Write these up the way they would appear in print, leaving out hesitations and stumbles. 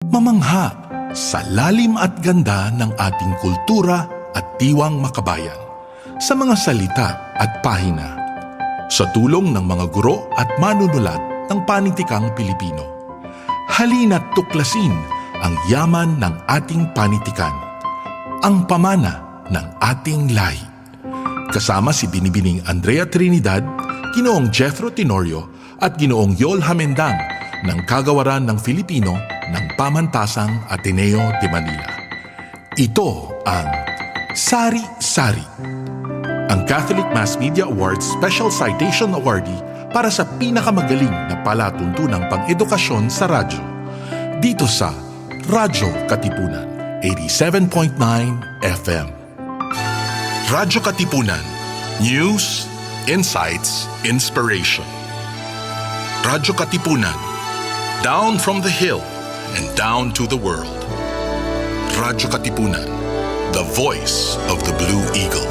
Mamangha sa lalim at ganda ng ating kultura at diwang makabayan, sa mga salita at pahina, sa tulong ng mga guro at manunulat ng panitikang Pilipino. Halina't tuklasin ang yaman ng ating panitikan, ang pamana ng ating lahi. Kasama si Binibining Andrea Trinidad, Ginoong Jethro Tenorio at Ginoong Yol Hamendang ng Kagawaran ng Filipino ng Pamantasang Ateneo de Manila. Ito ang Sari-Sari, ang Catholic Mass Media Awards Special Citation Awardee para sa pinakamagaling na palatuntunang pang-edukasyon sa radyo. Dito sa Radyo Katipunan, 87.9 FM. Radyo Katipunan, News, Insights, Inspiration. Radyo Katipunan, down from the hill and down to the world. Radyo Katipunan, the voice of the Blue Eagle.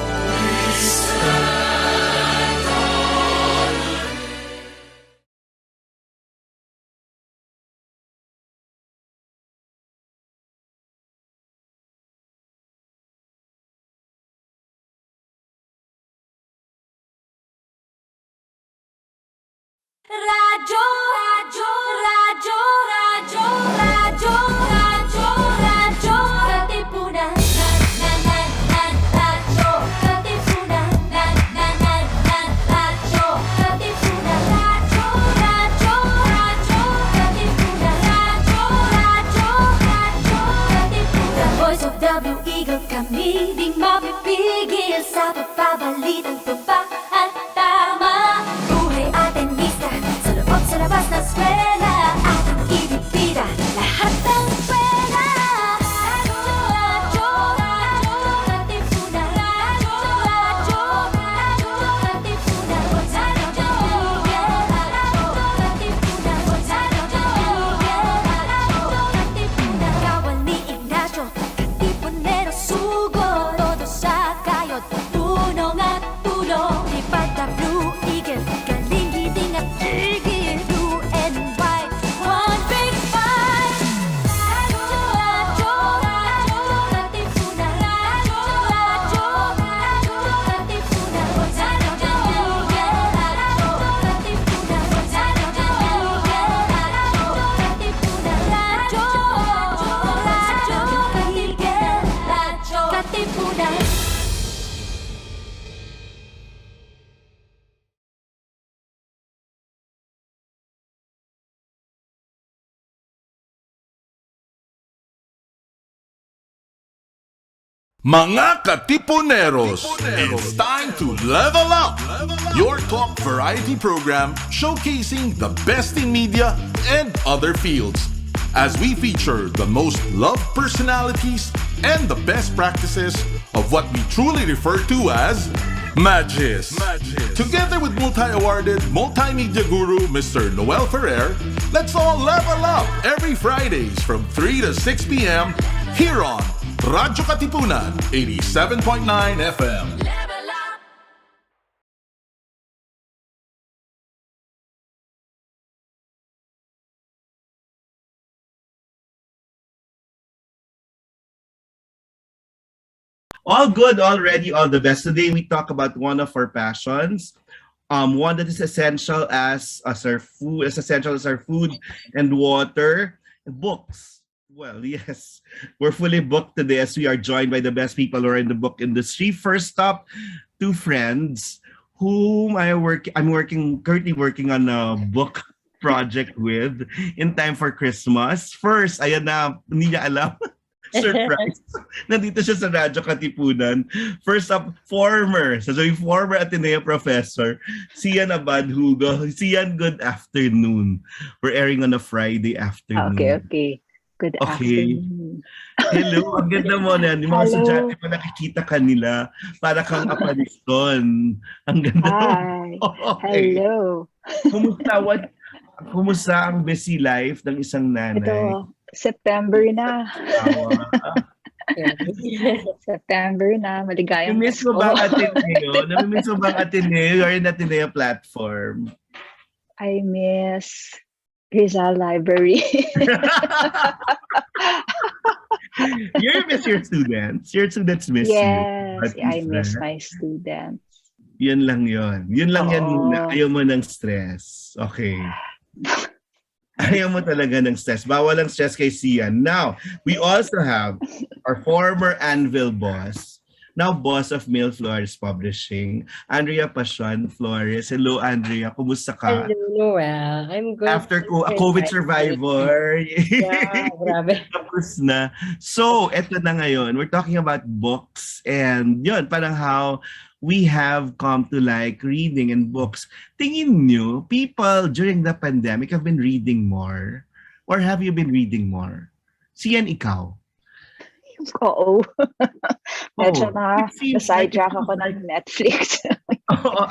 Radyo, radyo, radyo, radyo, radyo, radyo, radyo, Katipunan. Radyo, Katipunan. Radyo, Katipunan. Radyo, radyo, radyo, Katipunan. Radyo, radyo, radyo, Katipunan. Voice of the Blue Eagle, kami di mapipigil sa pagbabalitang tumpak at tama. Buhay atin sa labas ng eskwela, ating ibibida lahat ng pwera. Radyo, radyo, Katipunan. Radyo, radyo, radyo, Katipunan. Radyo, Katipunan. Radyo, Katipunan. Kawal ni Ignacio, Katipunero sugo. Todo sa kayod, tunong at tulong. Lipad na Blue Eagle, galing giting at tigil. Mga Katipuneros, it's time to level up! Your talk variety program showcasing the best in media and other fields, as we feature the most loved personalities and the best practices of what we truly refer to as Magis. Together with multi-awarded multimedia guru Mr. Noel Ferrer, let's all level up every Fridays from 3 to 6 p.m. here on Radyo Katipunan, 87.9 FM. All good already, all the best. Today we talk about one of our passions, one that is essential as our food and water, books. Well, yes, we're fully booked today as we are joined by the best people who are in the book industry. First up, two friends whom I'm currently working on a book project with in time for Christmas. First, ayan na, hindi niya alam. Surprise. Nandito siya sa Radyo Katipunan. First up, former Ateneo professor, Sian Abadhugo. Sian, good afternoon. We're airing on a Friday afternoon. Okay. Good afternoon. Hello, ang ganda mo na. Yung mga estudyante mo nakikita kanila. Para kang aparisyon. Ang ganda mo. Hi. Okay. Hello. Kumusta ang busy life ng isang nanay? Ito, September na. September na. Maligayang Namiss mo ba ang Ateneo? Namimiss mo ba ang Ateneo? You're in Ateneo platform. I miss Rizal Library. your students? Your students miss you. Yes, At I least, miss right? my students. Yun lang yun. Yun lang yan muna. Oo. Ayaw mo ng stress. Okay. Ayaw mo talaga ng stress. Bawal ang stress kay Sian. Now, we also have our former Anvil boss, now boss of Mail Flores Publishing, Andrea Pasion Flores. Hello, Andrea. Kumusta ka? Hello, Noel. I'm good. After a COVID survivor. Yeah, grabe. Tapos na. So, eto na ngayon. We're talking about books and yun, parang how we have come to like reading and books. Tingin nyo, people during the pandemic have been reading more? Or have you been reading more? Sian, ikaw? Oo. Medyo it seems like na-sidetrack ako ng Netflix. Oo,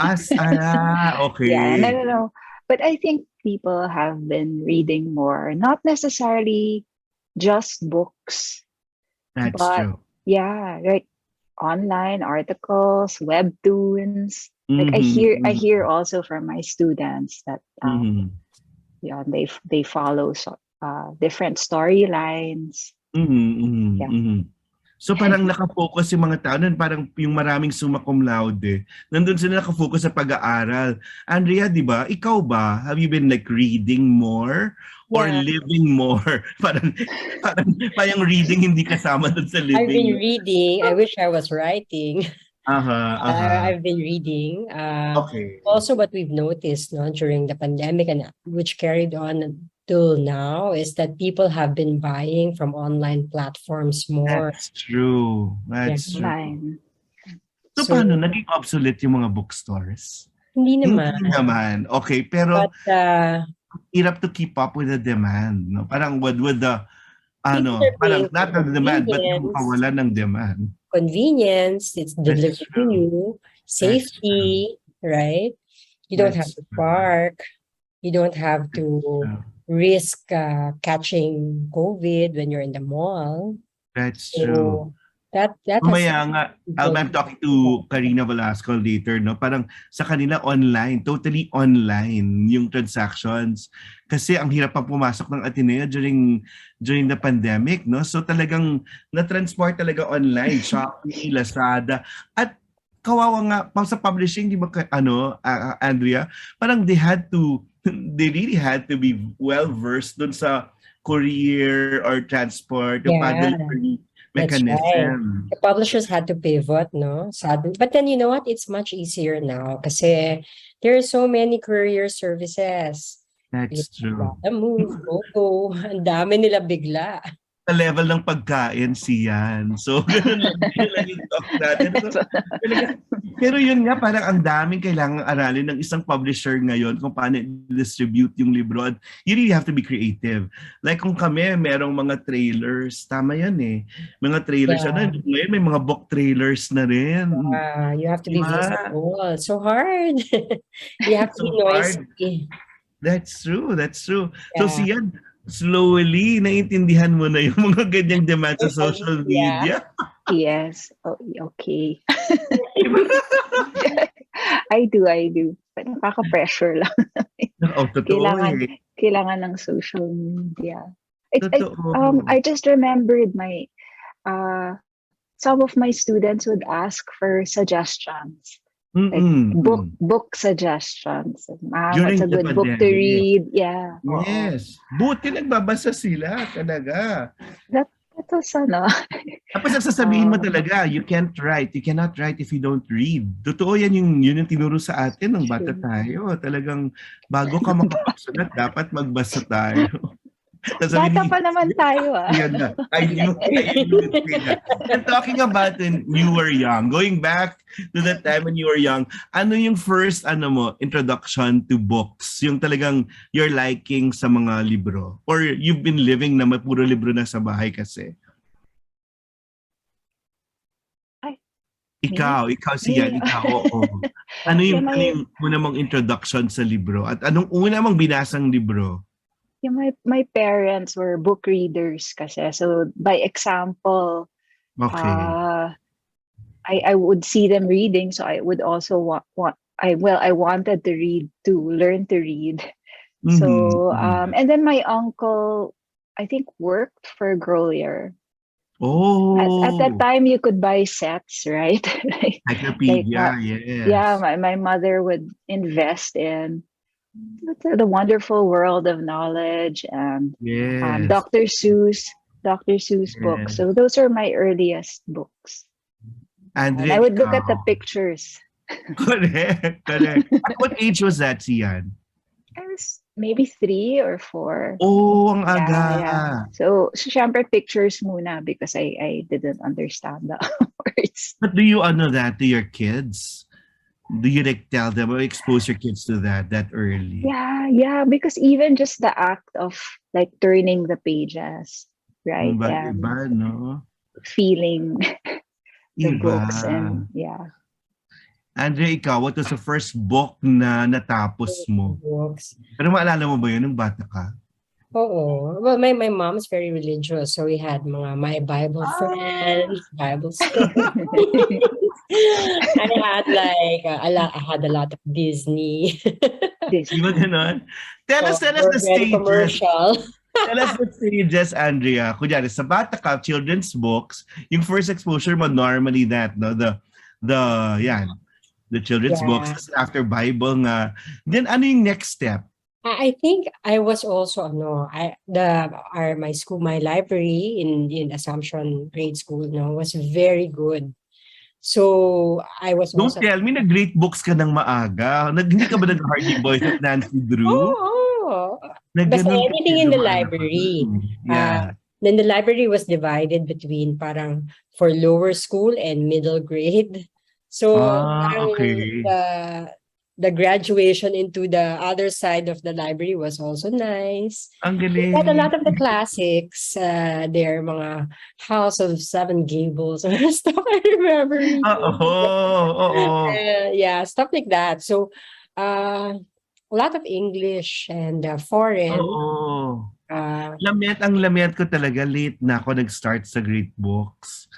okay. Yeah, no. But I think people have been reading more. Not necessarily just books. That's but, true. Yeah, like online articles, webtoons. Like Mhm, I hear also from my students that yeah, they follow different storylines. Yeah. So parang nakafocus yung mga tao, parang yung maraming summa cum laude. Nandun sila nakafocus sa pag-aaral. Andrea, di ba? Ikaw ba? Have you been like reading more? Or Yeah. living more? parang reading hindi kasama dun sa living. I've been reading. I wish I was writing. Aha. I've been reading. Okay. Also, what we've noticed during the pandemic and which carried on till now is that people have been buying from online platforms more. That's true. That's true. Online. So paano? Naging obsolete yung mga bookstores? Hindi naman. Hindi naman. Okay, pero But hirap to keep up with the demand, no? Parang with the People are parang paying not for the demand, but yung convenience. kawalan ng demand. convenience, it's delivered to true. you, safety, right? You don't have That's to true. park. You don't have to risk catching COVID when you're in the mall. That's true. So that has Mamaya nga, I'm talking to Karina Velasco later, no? Parang sa kanila online, totally online yung transactions. Kasi ang hirap pa pumasok ng Ateneo during the pandemic, no? So talagang na-transport talaga online, Shopee, Lazada. At kawawa nga, sa publishing, di ba, Andrea, parang they really had to be well-versed dun sa courier or transport, yung delivery mechanism. Right. The publishers had to pivot, no? Sadly. But then you know what? It's much easier now kasi there are so many courier services. That's true. Move, go. Ang dami nila bigla. Sa level ng pagkain siyan. So, ganun lang yung talk natin. Pero yun nga, parang ang daming kailangang aralin ng isang publisher ngayon kung paano i-distribute yung libro. At you really have to be creative. Like kung kami, merong mga trailers. Tama yan eh. Mga trailers. Yeah. Ngayon may mga book trailers na rin. You have to be visible. So hard. You have to be noisy. That's true. Yeah. So siyan, slowly, naiintindihan mo na yung mga ganyang demand sa social media. Yes. Oh, okay. I do. But nakaka-pressure lang. Totoo Kailangan ng social media. Totoo. I just remembered some of my students would ask for suggestions. Like book suggestions. What's a good book to read? Yeah. Yes. Buti nagbabasa sila talaga. Tapos Tapos ang sasabihin mo talaga, you cannot write if you don't read. Totoo yan yung tinuro sa atin ng bata tayo. Talagang bago ka makapagsulat, dapat magbasa tayo. Bata pa naman tayo Yan na. I knew that. And talking about when you were young, going back to that time when you were young, ano yung first introduction to books? Yung talagang you're liking sa mga libro? Or you've been living na may puro libro na sa bahay kasi? Ikaw siya, oo. Ano yung una mong introduction sa libro? At anong una mong binasang libro? My parents were book readers kasi. So by example, I would see them reading, so I would also I wanted to read to learn to read. So and then my uncle, I think, worked for Grolier. Oh, At that time, you could buy sets, right? Like Encyclopedia, yeah, yes. my mother would invest in the wonderful world of knowledge and Yes. Dr. Seuss books. Yes. So those are my earliest books. And Andre, I would look at the ikaw. pictures. Correct, correct. At what age was that, Sian? I was maybe 3 or 4. Oh, ang aga. Yeah, yeah. So syempre pictures muna because I didn't understand the words. But do you ano that to your kids? Do you like tell them or expose your kids to that early? Yeah, because even just the act of like turning the pages, right? Iba, And no? feeling the Iba. books and yeah. Andre, ikaw, what was the first book na natapos mo? Books. Pero maalala mo ba yun nung bata ka? Oo. Well, my mom is very religious, so we had mga My Bible Friends, Bible stories. I had like I had a lot of Disney. This Di ba ganon? Tell us the We're very stages. commercial. Tell us the stages, Andrea. Kunyari, sa bata ka, children's books, yung first exposure mo, normally that, no? The children's books. Yeah. After Bible nga. Then ano yung next step? I think I was also my library in Assumption grade school was very good. So I was Don't also tell me na great books ka ng maaga. Hindi ka ba nag-Hardy Boys at Nancy Drew? oh, Na basta ganun ka anything in the lumalabas. library. Yeah. Then the library was divided between parang for lower school and middle grade. So parang Okay. the graduation into the other side of the library was also nice. Ang We had a galing. lot of the classics. There, mga House of Seven Gables or stuff I remember. Oo. Yeah, stuff like that. So, a lot of English and foreign. Oo. Uh, Ang lamet ko talaga, late na ako nag-start sa great books.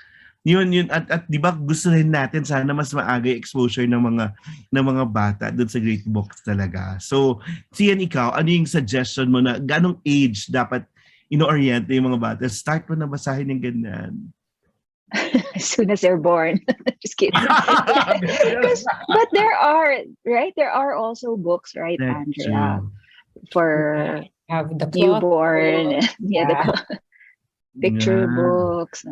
Yun at 'di ba gusto rin natin sana mas maaga yung exposure ng mga bata doon sa great books talaga. So, Sian, ikaw, ano yung suggestion mo na ganong age dapat ino-orient yung mga bata? Start mo na basahin yung ganyan. as soon as they're born. Just kidding. But there are also books, right, That's Andrea, true. for have the newborn. cloth. The picture Yeah. books.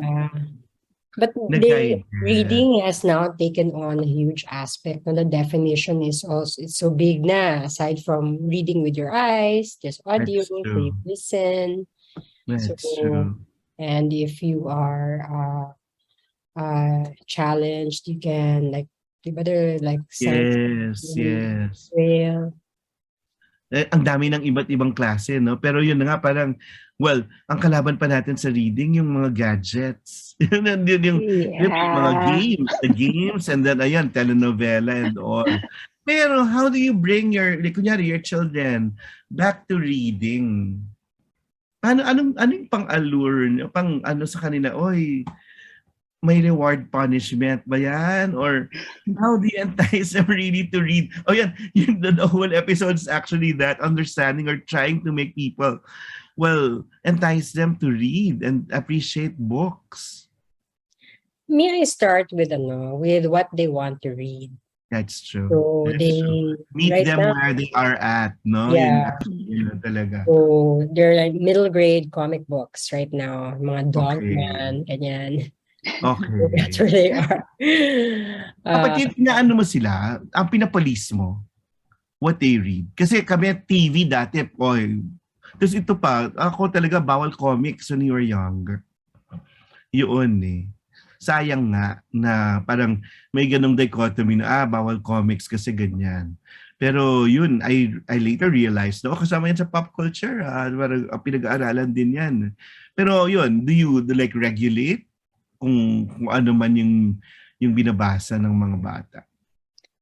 But Nag-guide. reading has now taken on a huge aspect. The definition is also it's so big na. Aside from reading with your eyes, there's audio, That's so true. you listen. That's So, true. and if you are challenged, you can whether Yes. trail. Ang dami ng iba't ibang klase, no? Pero yun na nga, parang, well, ang kalaban pa natin sa reading, yung mga gadgets. yung mga games, and then, ayan, telenovela and all. Pero, how do you bring kunyari, your children back to reading? Anong pang-allure, pang-ano sa kanila, oy, may reward punishment ba yan? Or how do you entice them really to read? Oh yan, the whole episode is actually that, understanding or trying to make people, entice them to read and appreciate books. May I start with what they want to read? That's true. So Meet right them now, where they are at, no? Yeah. Yun talaga. So they're like middle grade comic books right now. Mga Dogman, ganyan. Okay. That's where they are. Kapag inaano mo sila, ang pinapalis mo, what they read. Kasi kami TV dati, tapos ito pa, ako talaga bawal comics when you were younger. Yun eh. Sayang nga na parang may ganong dichotomy na bawal comics kasi ganyan. Pero yun, I later realized na kasama yan sa pop culture. Parang pinag-aaralan din yan. Pero yun, do you regulate kung ano man yung binabasa ng mga bata?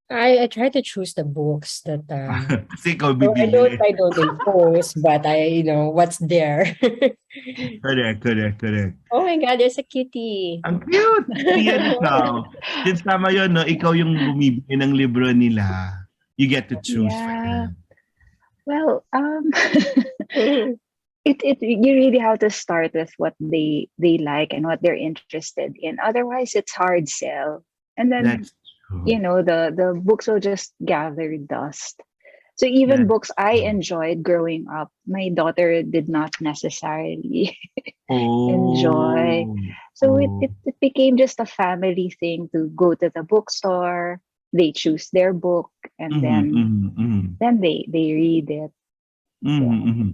I try to choose the books that Kasi ikaw so bibili. I don't impose, but what's there. Correct. Oh my God, there's a kitty. Ang cute! Yan ikaw. Since tama yun, no? Ikaw yung bumibili ng libro nila. You get to choose for them. Well, you really have to start with what they like and what they're interested in. Otherwise, it's hard sell. And then That's true. the books will just gather dust. So even That's books I true. enjoyed growing up, my daughter did not necessarily enjoy. Oh. So Oh. it became just a family thing to go to the bookstore. They choose their book, and Mhm, mhm, mhm. then they read it. Mhm, Yeah. mhm.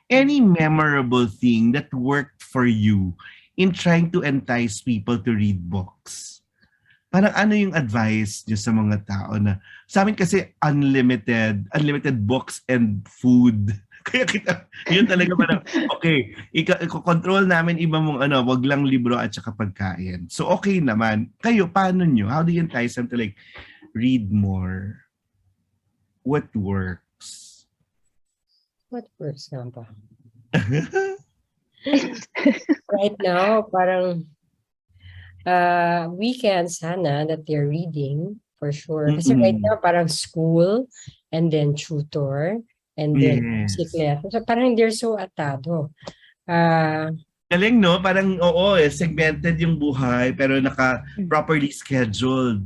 Any memorable thing that worked for you in trying to entice people to read books? Parang ano yung advice niyo sa mga tao na sa amin kasi unlimited books and food. Kaya yun talaga parang, okay, control namin iba mong wag lang libro at saka pagkain. So okay naman. Kayo, paano nyo? How do you entice them to like read more? What works? What works nga ba? Right now, parang weekend sana that they're reading for sure. Kasi right Mm-mm. now, parang school and then tutor and then music Yes. lesson. So parang they're so atado. Galing, no? Parang, oo, segmented yung buhay, pero properly scheduled.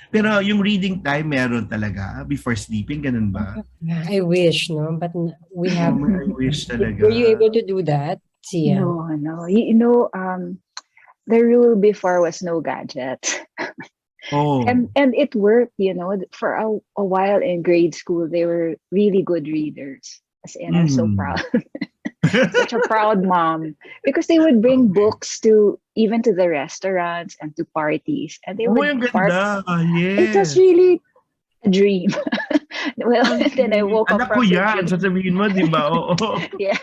Pero yung reading time, meron talaga before sleeping, ganun ba? I wish, no? But we have. I wish Were you talaga. able to do that, Sia? No. The rule before was no gadgets. Oh. And it worked, for a while in grade school. They were really good readers. As in, I'm so proud. Such a proud mom, because they would bring books even to the restaurants and to parties, and they Oh, would yung ganda. It was Yes. really a dream. Well, Ang then I woke up anak ko from the yan, dream. sasabihin mo, di ba? Oo. Yeah,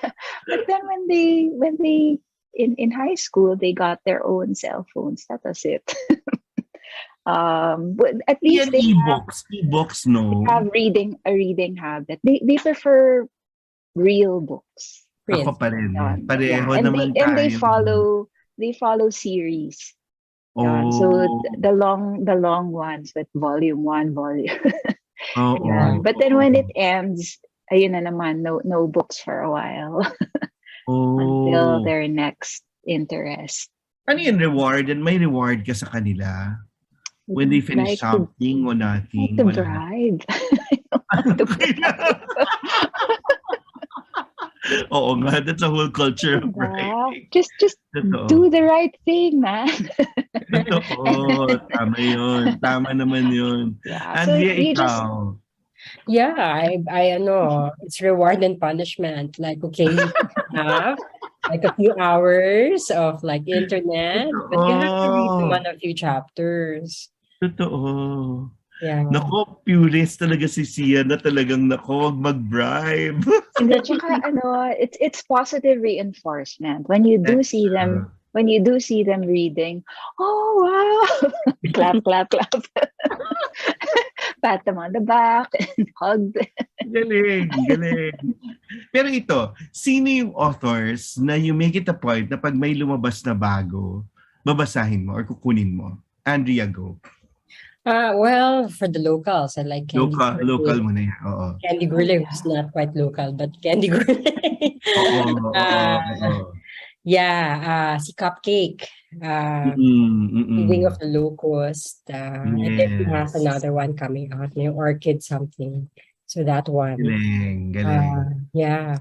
but then when they in high school, they got their own cell phones. That was it. But at least Yan e-books. E-books, no? have a reading habit. They prefer real books. Ako pa rin. Yeah, Pareho and naman they tayo. follow series. So Oh. the long ones with volume 1, volume. Oo. Yeah. But then when it ends, ayun na naman, no books for a while until Oh. their next interest. Ano yung reward? And may reward ka sa kanila? When they finish Like to- something o nothing? To Wala. bribe. Oo nga, that's a whole culture of Diba? bribing. Just Totoo. do the right thing, man. Totoo. Tama yun. Tama naman yun. Yeah. So Andrea, you just ikaw. Yeah, I know. It's reward and punishment. Like, okay, you have like a few hours of like internet, but you have to read naman a few chapters. Totoo. Yeah. Nako, purist talaga si Sia na talagang wag mag-bribe. Hindi, tsaka it's positive reinforcement when you do see them reading. Oh wow! Clap, clap, clap. Pat them on the back and hug them. Galing, galing. Pero ito, sino yung authors na you make it a point na pag may lumabas na bago, babasahin mo or kukunin mo? Andrea, go. Well, for the locals, I like Candy Local mo na yan. Oo. Candy Gourlay was not quite local, but Candy Gourlay. Oo. Yeah, si Cupcake. Wing of the Locust. And then he has another one coming out, Orchid something. So that one. Galing. Yeah.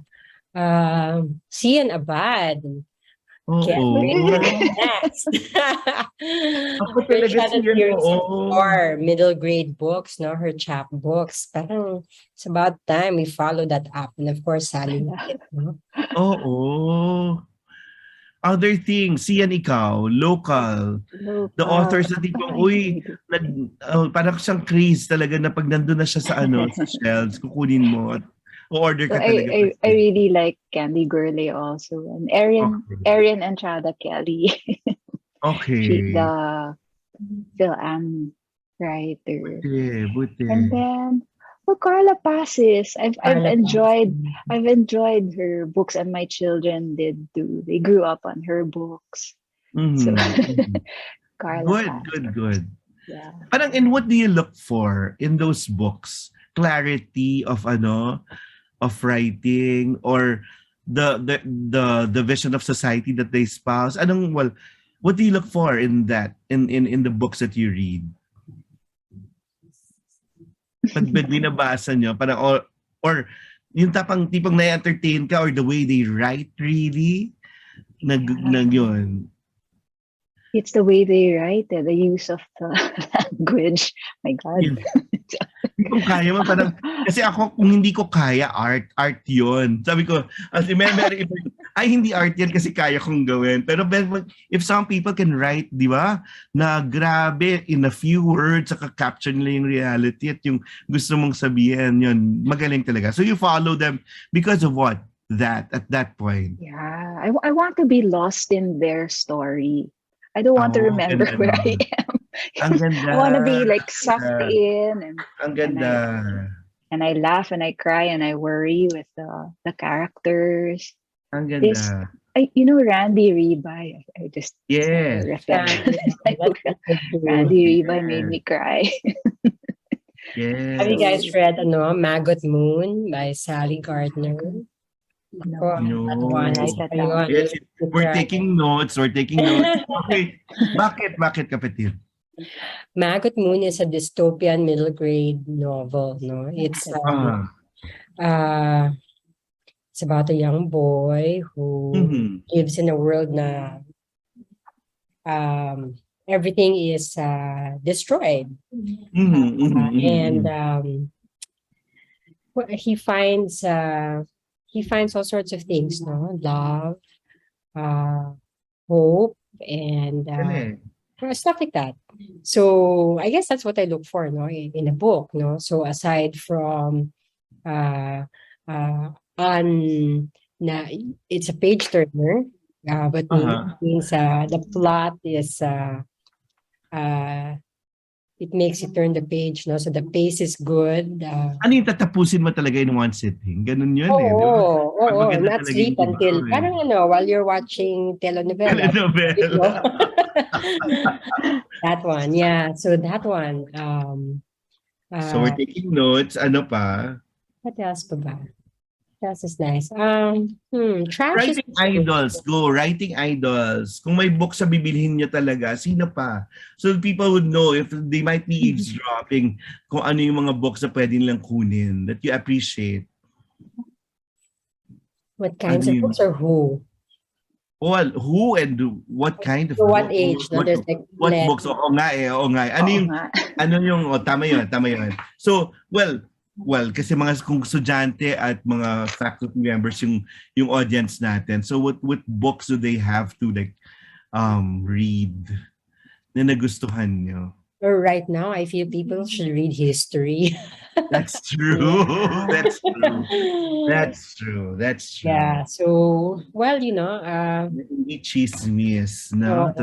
Sian Abad. Oo. Next. Ako talaga Or middle grade books, no? Her chap books. Parang it's about time we follow that up. And of course, Sally. No? Oo. Other things, Sian ikaw, local. The authors na tipong, parang siyang craze talaga na pag nandun na siya sa sa shelves, kukunin mo at order ka talaga. I really like Candy Gourlay also. And Erin Entrada Kelly. Okay. She's the Phil-Am writer. Buti. And then Carla Passes. I've enjoyed her books, and my children did too. They grew up on her books. So Carla Passes. Good. Yeah. Parang, and what do you look for in those books? Clarity of of writing, or the vision of society that they espouse? What do you look for in that in the books that you read? Pag binabasa nyo, parang or yung tipong na-entertain ka, or the way they write really yun. It's the way they write, the use of the language. My God. Yun. Hindi ko kaya man, parang, kasi ako, kung hindi ko kaya, art yun. Sabi ko, ay, hindi art yan kasi kaya kong gawin. Pero if some people can write, di ba, na grabe, in a few words, saka capture nila yung reality at yung gusto mong sabihin, yun, magaling talaga. So you follow them because of what? At that point. Yeah, I want to be lost in their story. I don't want to remember where I am. Ang ganda. I want to be like sucked in, Ang ganda. And I laugh and I cry and I worry with the characters. Ang ganda. Randy Rebay. I just reflect. Randy Rebay made me cry. Yes. Have you guys read Maggot Moon by Sally Gardner? No. That one. Yes, we're taking notes. Okay. Bakit kapatid? Maggot Moon is a dystopian middle grade novel. No, it's it's about a young boy who lives in a world na everything is destroyed, and he finds all sorts of things, no, love, hope, and stuff like that. So I guess that's what I look for, no, in a book, no. So aside from it's a page turner, but means the plot is it makes you turn the page, no? So the pace is good. Ano yung tatapusin mo talaga in one sitting? Ganun yun Oo, not sleep until, parang while you're watching telenovela. That one, yeah. So that one. So we're taking notes. Ano pa? What else pa ba? That is nice. Writing idols. Go. Writing idols. Kung may book sa bibilhin niyo talaga, sino pa? So people would know if they might be eavesdropping kung ano yung mga books na pwede nilang kunin that you appreciate. What kinds of books or who? Well, who and what kind of so what age? What books? Oo nga. Ano yung, tama yun. So, well, kasi mga kung estudyante at mga faculty members yung audience natin. So what books do they have to read na nagustuhan nyo? Right now, I feel people should read history. That's true. That's true. Yeah. So, well, hindi chismis, no?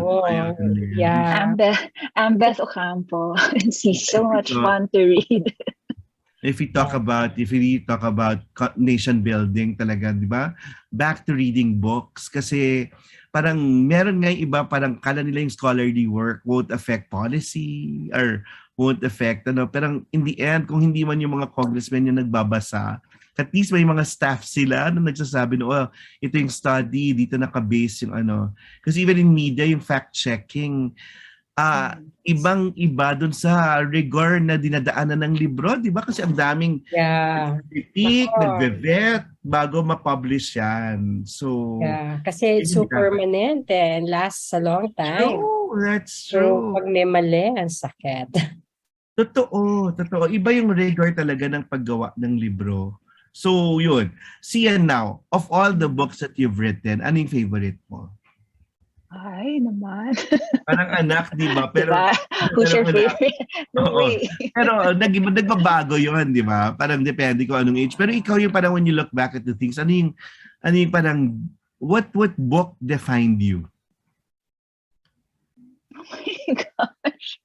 Yeah. I'm Beth Ocampo. She's so much fun to read. If we talk about nation building talaga, di ba? Back to reading books kasi parang meron nga iba parang kala nila yung scholarly work won't affect policy or won't affect pero in the end kung hindi man yung mga congressmen yung nagbabasa, at least may mga staff sila na nagsasabi na ito yung study, dito naka-base yung kasi even in media yung fact checking ibang-iba dun sa rigor na dinadaanan ng libro, di ba? Kasi ang daming critique, nagve-vet bago ma-publish yan. So, kasi it's so permanent and lasts a long time. That's true. So, pag may mali, ang sakit. Totoo. Iba yung rigor talaga ng paggawa ng libro. So, yun. Sian now, of all the books that you've written, anong favorite mo? Ay, naman. Parang anak, di ba? Pero, diba? Who's your favorite? No way. Pero nagbabago yun, di ba? Parang depende kung anong age. Pero ikaw yung parang when you look back at the things, ano yung parang, what book defined you? Oh my gosh.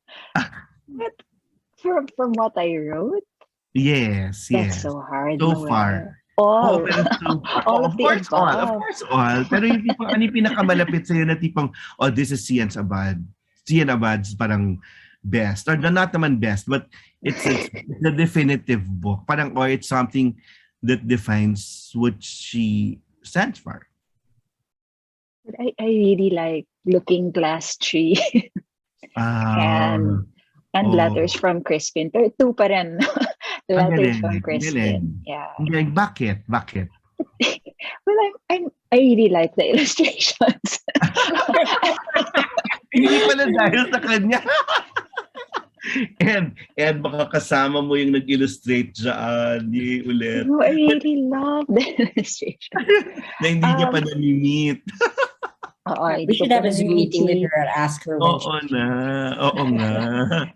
From what I wrote? Yes. That's so hard. So far. All. All of course, all. Pero yung tipong, ano yung pinakamalapit sa'yo na tipong, this is Sian's Abad. Sian Abad's parang best. Or not naman best, but it's the definitive book. Parang, it's something that defines what she stands for. I really like Looking Glass Tree and Letters from Crispin. Pero two pa rin. Ang Letters galing, from galing. Crispin. Yeah. Ang galing. Bakit? Bakit? Well, I really like the illustrations. Hindi pala dahil sa kanya. And baka kasama mo yung nag-illustrate dyan. Di ulit. No, I really love the illustration. Na hindi niya pa nami-meet. We should have a Zoom meeting with her and ask her when Oo na. Oo nga.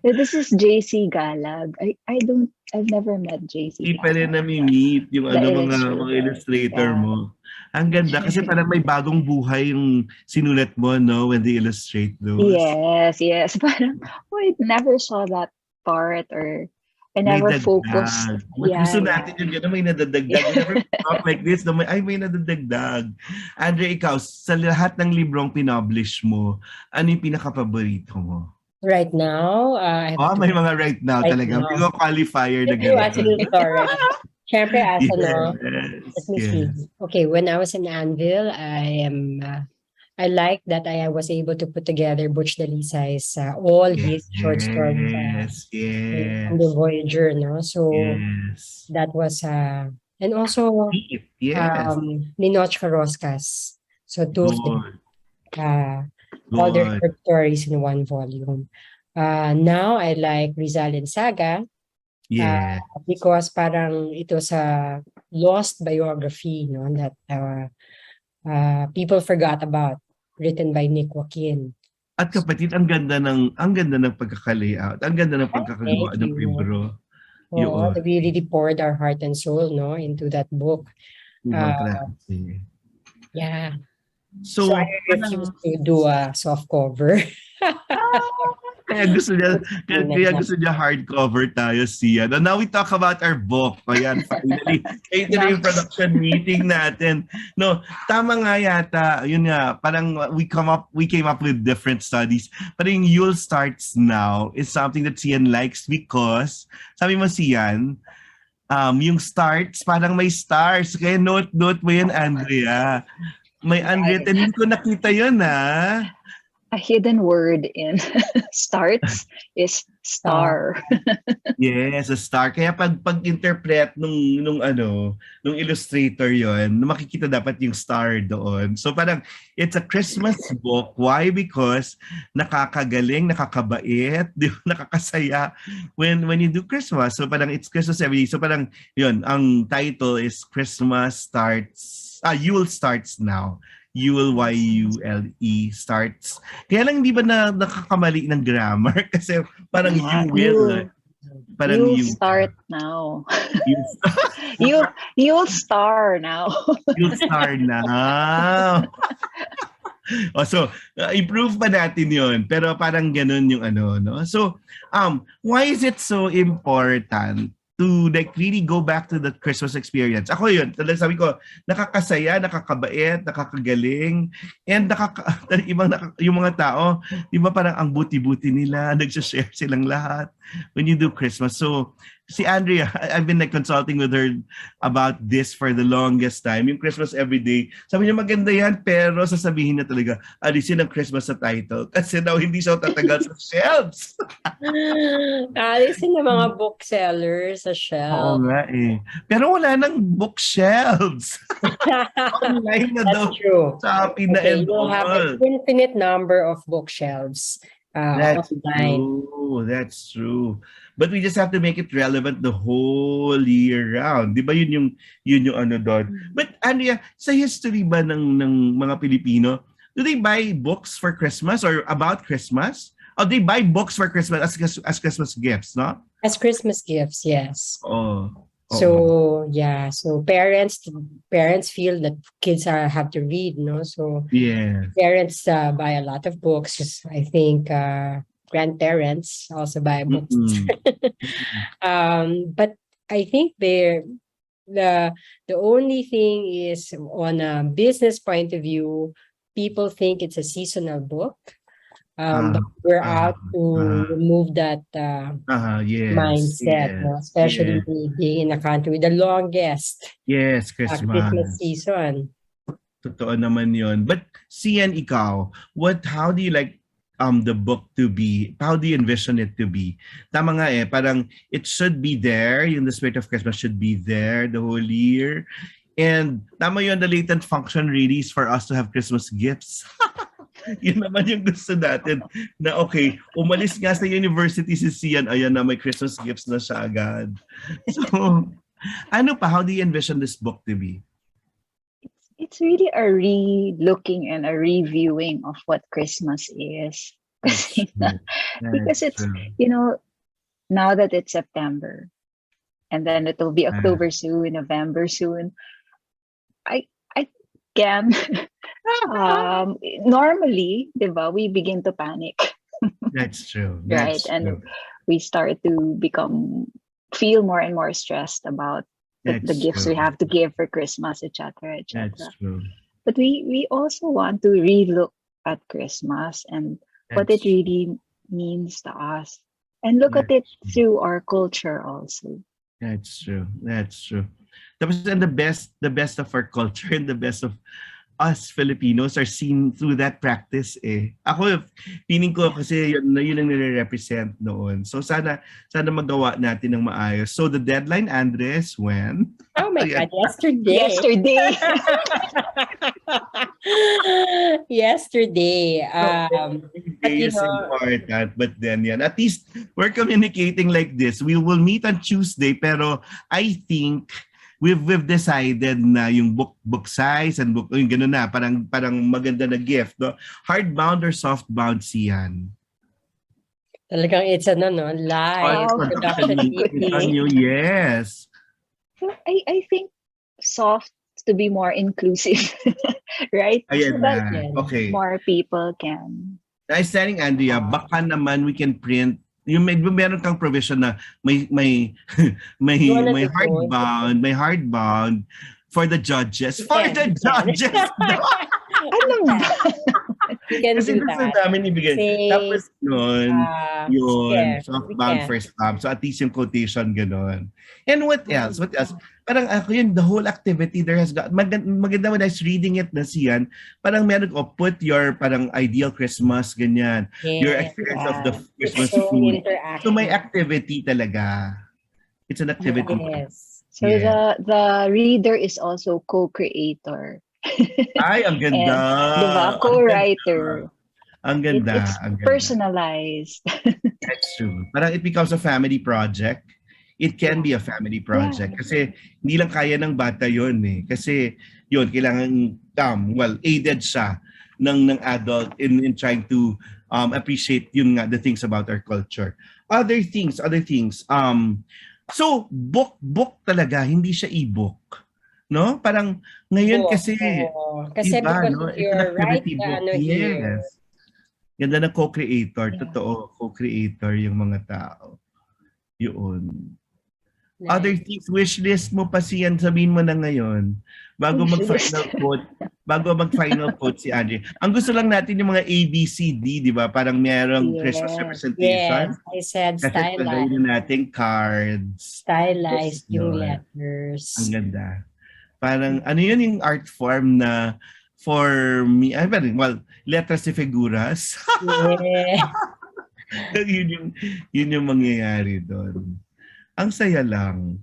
This is JC Galag. I've never met JC Hindi pa rin nami-meet yung mga illustrator mo. Ang ganda kasi parang may bagong buhay yung sinulat mo, no, when they illustrate those. Yes. Parang, I never saw that part or I never focused. Gusto natin yun, may nadadagdag. We never talk like this, no, may nadadagdag. Andre, ikaw, sa lahat ng librong pinoblish mo, ano yung pinaka-paborito mo? Right now, may mga right now talaga. May mga qualifier na gano'n. Siyempre, as yes. see. Okay, when I was in Anvil, I like that I was able to put together Butch Dalisay's all his short stories on the Voyager, no? So that was and also Ninoch Carrascas. So two of them, all their short stories in one volume. Now I like Rizal and Saga. Because parang it was a lost biography, no, that people forgot about, written by Nick Joaquin. At kapatid, ang ganda ng pagkaka-layout, ang ganda ng pagkakagawa ng libro. We really poured our heart and soul, no, into that book. So I refused to do a soft cover. Kaya gusto niya hardcover tayo, Sian. And now we talk about our book. Ayan, finally. Ito na yung production meeting natin. No, tama nga yata. Yun nga, parang we came up with different studies. Parang You'll Starts Now is something that Sian likes because, sabi mo, Sian, yung starts, parang may stars. Kaya note mo yun, Andrea. May unwritten. Hindi ko nakita yun, ha? A hidden word in starts is star. Yes, a star. Kaya pag-interpret nung illustrator yon, makikita dapat yung star doon. So parang it's a Christmas book. Why? Because nakakagaling, nakakabait, nakakasaya when you do Christmas. So parang it's Christmas every day. So parang yun, ang title is Christmas Starts, Yule Starts Now. Yule starts. Kaya lang hindi ba nakakamali ng grammar? Kasi parang you will. Parang you start now. You'll star now. You'll star now. So, improve pa natin yon. Pero parang ganun yung no? So, why is it so important to really go back to the Christmas experience? Ako yun, talagang sabi ko, nakakasaya, nakakabait, nakakagaling, and yung mga tao, di ba parang ang buti-buti nila, nagsashare silang lahat when you do Christmas. So, si Andrea, I've been consulting with her about this for the longest time. Yung Christmas Everyday. Sabi niya, maganda yan, pero sasabihin niya talaga, alisin ang Christmas sa title. Kasi daw hindi siya tatagal sa shelves. Alisin ng mga booksellers sa shelves. Oo nga eh. Pero wala nang bookshelves. Online na daw. That's true. Sa Okay, you'll have an infinite number of bookshelves. That's online. true. That's true. But we just have to make it relevant the whole year round. Di ba yun yung doon? But Andrea, sa history ba ng mga Pilipino, do they buy books for Christmas or about Christmas? Or they buy books for Christmas as Christmas gifts, no? As Christmas gifts, yes. Oh. So parents feel that kids have to read, no? So parents buy a lot of books. I think grandparents also buy books. But I think the only thing is, on a business point of view, people think it's a seasonal book. But we're out to remove that mindset, no? Especially being in a country with the longest Christmas season. Totoo naman yun. But Sian, ikaw, how do you like the book to be? How do you envision it to be? Tama nga parang it should be there, yung the spirit of Christmas should be there the whole year. And tama yun, the latent function really is for us to have Christmas gifts. Yun naman yung gusto natin. Na okay, umalis nga sa university si Sian, ayan na, may Christmas gifts na siya agad. So, ano pa, how do you envision this book to be? It's really a re-looking and a reviewing of what Christmas is. Because it's, now that it's September, and then it'll be October soon, November soon, I can, normally, diba, we begin to panic. That's true. Right? And we start to feel more and more stressed about the gifts we have to give for Christmas, etc., etc. That's true. But we also want to relook at Christmas and what it really means to us, and look at it through our culture also. That's true. That's true. Tapos and the best of our culture and the best of us Filipinos are seen through that practice Ako, feeling ko kasi yun ang nire-represent noon. So sana magawa natin ng maayos. So the deadline, Andres, when? Oh my God, yesterday. Yesterday. But is important, but then at least we're communicating like this. We will meet on Tuesday, pero I think we've decided na yung book size and book yung gano'n na parang maganda na gift, no? Hardbound or softbound, Sian? Talagang it's live production meeting. Yes. So I think soft to be more inclusive, right? Ayan so na. that Okay. more people can. Nice telling, Andrea. Baka naman we can print yung meron kang provision na may hardbound for the judges. For the judges! Alam mo. Kasi gusto namin ibigay. Tapos yun, softbound, firstbound. So at least yung quotation, gano'n. And what else? Parang ako yun, the whole activity there has got, maganda when I was reading it na Sian, parang meron put your parang ideal Christmas, ganyan. Your experience of the Christmas food. So may activity talaga. It's an activity. Yes. So the reader is also co-creator. Ay, ang ganda. Diba? Co-writer. Ang ganda. It's personalized. That's true. Parang it becomes a family project. It can be a family project. Kasi hindi lang kaya ng bata yun Kasi yun, kailangan, aided siya ng adult in trying to appreciate yun nga, the things about our culture. Other things. So, book talaga, hindi siya e-book. No? Parang ngayon kasi iba, no? You're right Yes. Ganda na co-creator. Totoo, co-creator yung mga tao. Yun. Nice. Other things, wish list mo pa Sian, sabihin mo na ngayon. Bago mag-final quote si Andre. Ang gusto lang natin yung mga ABCD, di ba? Parang merong Christmas representation. Yes, I said stylized. Kasi natin cards. Stylized yung letters. Ang ganda. Parang, ano yun yung art form na for me, letras y figuras. Yeah. yun yung mangyayari doon. Ang saya lang.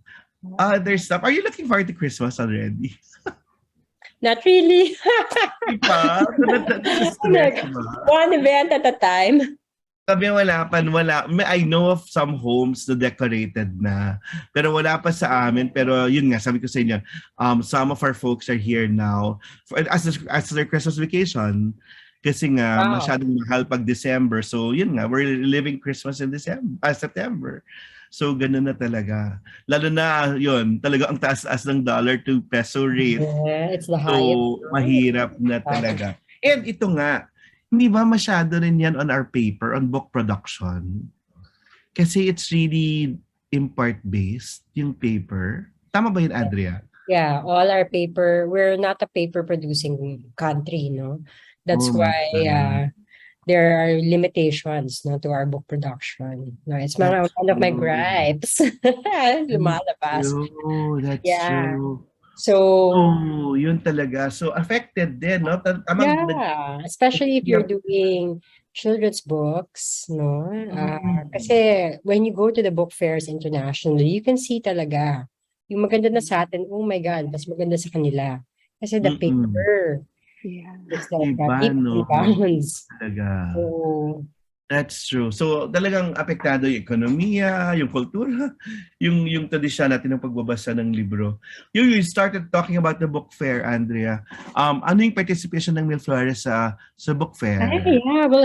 Other stuff. Are you looking forward to Christmas already? Not really. Diba? One event at a time. Sabi wala. I know of some homes na decorated na. Pero wala pa sa amin. Pero yun nga, sabi ko sa inyo, some of our folks are here now as their Christmas vacation. Kasi nga, masyadong mahal pag December. So yun nga, we're living Christmas in September. So ganun na talaga. Lalo na yun, talaga ang taas-taas ng dollar to peso rate. Yeah, it's the highest. So mahirap na talaga. And ito nga, hindi ba masyado rin yan on our paper, on book production? Kasi it's really import-based, yung paper. Tama ba yun, Andrea? Yeah, all our paper, we're not a paper-producing country, no? That's why there are limitations to our book production. No, it's one of my gripes. Lumalabas. That's true. So, Yun talaga. So, affected din, no? yeah, especially if you're doing children's books, no? Kasi when you go to the book fairs internationally, you can see talaga yung maganda na sa atin, oh my God, mas maganda sa kanila. Kasi the paper, Yeah. it's like Iba, no? balance. Talaga. So, That's true. So talagang apektado yung ekonomiya, yung kultura, yung tradisyon natin ng pagbabasa ng libro. You started talking about the book fair, Andrea. Ano yung participation ng Mil Flores sa book fair? yeah, we'll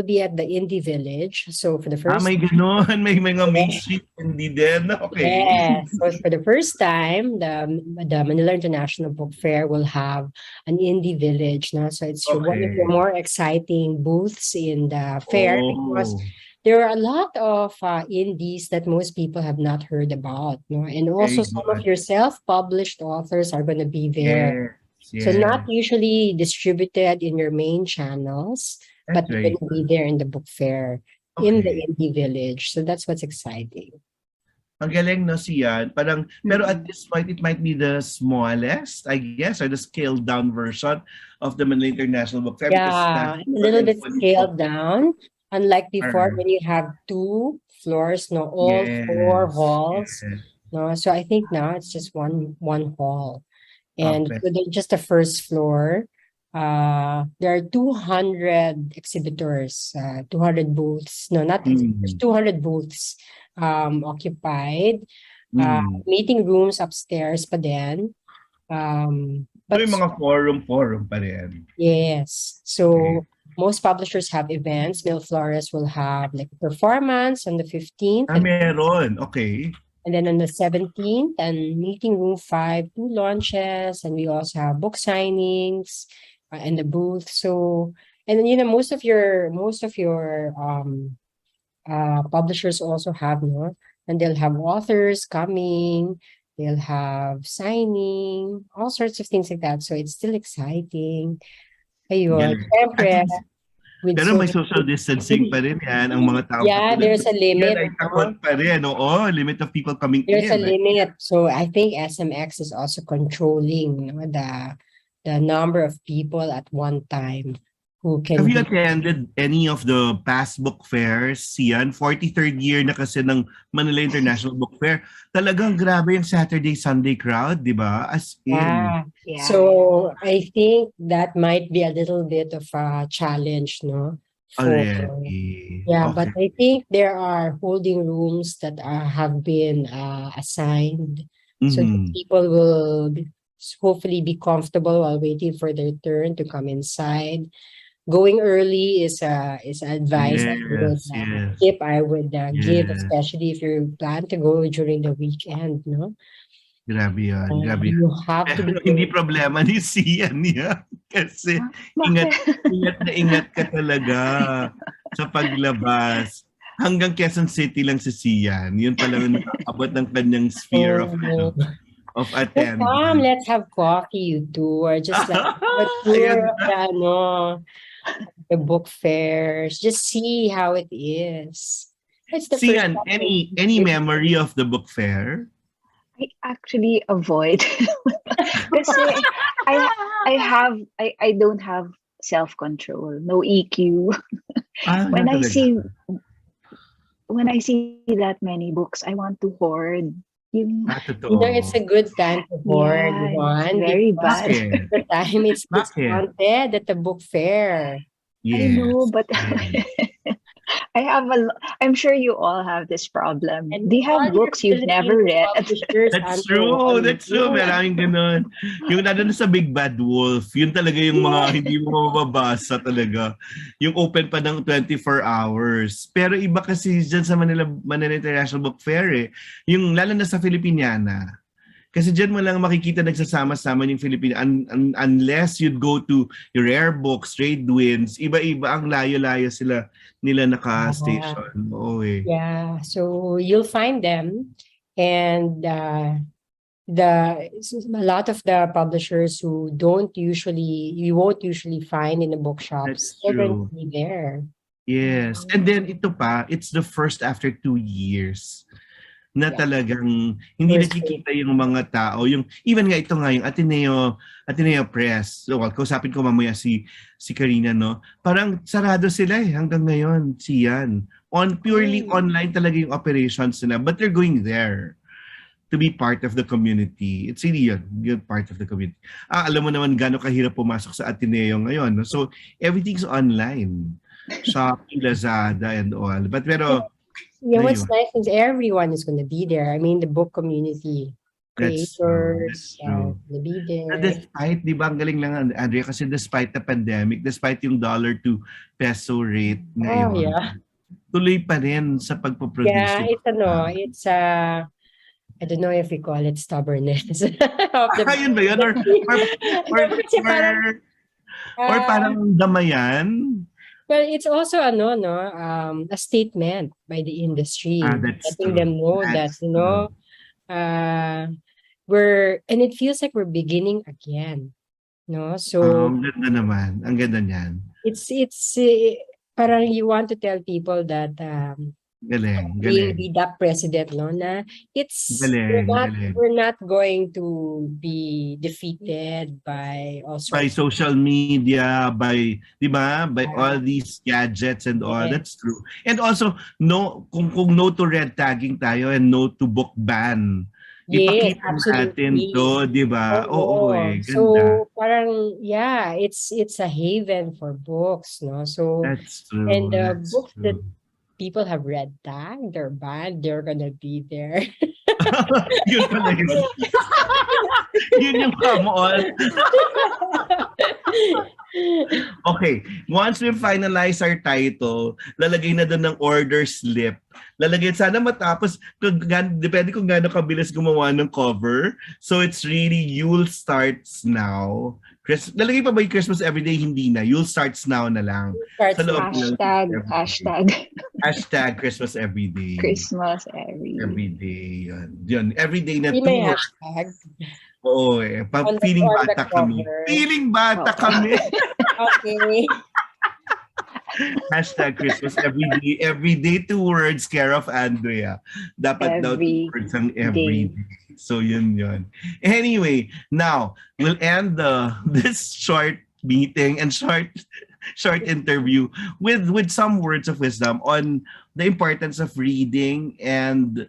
be at the Indie Village. So for the first May ganun. May mga Main Street hindi din. Okay. Yes. So for the first time, the Manila International Book Fair will have an indie village. No? So it's one of the more exciting booths in the fair because there are a lot of indies that most people have not heard about. No? And also some of your self-published authors are going to be there. Yes. So not usually distributed in your main channels, but they're going to be there in the book fair, in the indie village. So that's what's exciting. Ang galing, no, Sian? Parang, pero at this point, it might be the smallest, I guess, or the scaled down version of the Manila International Book Fair. Yeah, a little bit scaled down. Unlike before, when you have 2 floors, no, all 4 halls. No, so I think now it's just one hall. And so just the first floor, there are 200 exhibitors, 200 booths. No, not exhibitors, 200 booths occupied. Meeting rooms upstairs pa din. But yung mga forum pa rin. Yes. So most publishers have events. Mil Flores will have like a performance on the 15th. Meron. Okay. And then on the 17th, and meeting room 5, 2 launches, and we also have book signings in the booth. So, and then most of your publishers also have, no, and they'll have authors coming, they'll have signing, all sorts of things like that. So it's still exciting. Ayun. Siyempre, pero may social distancing pa rin yan ang mga tao. Yeah, there's a limit. Yan ay takot pa rin. Limit of people coming there's in. There's a limit. So I think SMX is also controlling the number of people at one time who can. Have you attended any of the past book fairs, Sian? 43rd year na kasi ng Manila International Book Fair. Talagang grabe yung Saturday, Sunday crowd, di ba? As in. Yeah. So I think that might be a little bit of a challenge, no? Already. Yeah, but I think there are holding rooms that have been assigned. So that people will hopefully be comfortable while waiting for their turn to come inside. Going early is advice tip I would give, especially if you plan to go during the weekend, no? Grabe yan. You have to be hindi problema ni Sian niya. Kasi ingat ka talaga sa paglabas. Hanggang Quezon City lang si Sian. Yun pala abot ng kanyang sphere of attendance. Come, let's have coffee, you two. Or just like a tour of the book fairs. Just see how it is. Sian, any memory of the book fair? I actually avoid kasi I don't have self-control, no EQ. When I see that many books, I want to hoard. It's a good time to hoard one. Very bad. The time it's discounted at the book fair. Yes. I know, but I'm sure you all have this problem. And they have books you've never read. That's true. Maraming ganun. Yung nandun sa Big Bad Wolf, yun talaga yung mga hindi mo mababasa talaga. Yung open pa ng 24 hours. Pero iba kasi dyan sa Manila International Book Fair yung lalo na sa Filipiniana. Kasi dyan mo lang makikita nagsasama-sama yung Filipino. Unless you'd go to your rare books, trade winds, iba-iba ang layo-layo nila naka-station. Yeah, so you'll find them. And a lot of the publishers who you won't usually find in the bookshops, they're going to be there. Yes. And then ito pa, it's the first after 2 years na talagang hindi nakikita yung mga tao. Yung even nga ito nga yung Ateneo Press. So, kausapin ko mamaya si Karina, no? Parang sarado sila hanggang ngayon, siyan. Purely online talaga yung operations nila, but they're going there to be part of the community. It's really yun part of the community. Alam mo naman gano'ng kahirap pumasok sa Ateneo ngayon, no? So everything's online. Shopee, Lazada, and all. Pero what's nice is everyone is going to be there. I mean, the book community, creators, going to be there. Despite, di ba, ang galing lang, Andrea, kasi despite the pandemic, despite yung dollar to peso rate ngayon, tuloy pa rin sa pagpoproduce. Yeah, it's I don't know if we call it stubbornness. Yun ba yun? Or parang damayan? Well, it's also a statement by the industry, letting them know that and it feels like we're beginning again, no? So ang ganda naman, ang ganda niyan. It's parang you want to tell people that galing. Be that president, no? Na we're not going to be defeated by also by social media, by all these gadgets and all. That's true. And also kung no to red tagging tayo and no to book ban. Ipakita natin to, di ba? Ganda. So parang it's a haven for books, no? So that's true. And books that people have read tag, they're banned, they're gonna be there. Yun pala yun. Yun yung come on. Okay, once we finalize our title, lalagay na doon ng order slip. Lalagay, sana matapos, depende kung gaano kabilis gumawa ng cover. So it's really, Yule starts now. Lalagay pa ba yung Christmas Everyday? Hindi na. Yule starts now na lang. Hashtag Christmas Everyday. Christmas Everyday. Yun. Everyday na to. Hashtag. Oo feeling bata kami. Feeling bata kami. Okay. Hashtag Christmas Everyday. Everyday 2 words, care of Andrea. Dapat daw 2 words ang everyday. So yun. Anyway, now we'll end this short meeting and short interview with some words of wisdom on the importance of reading and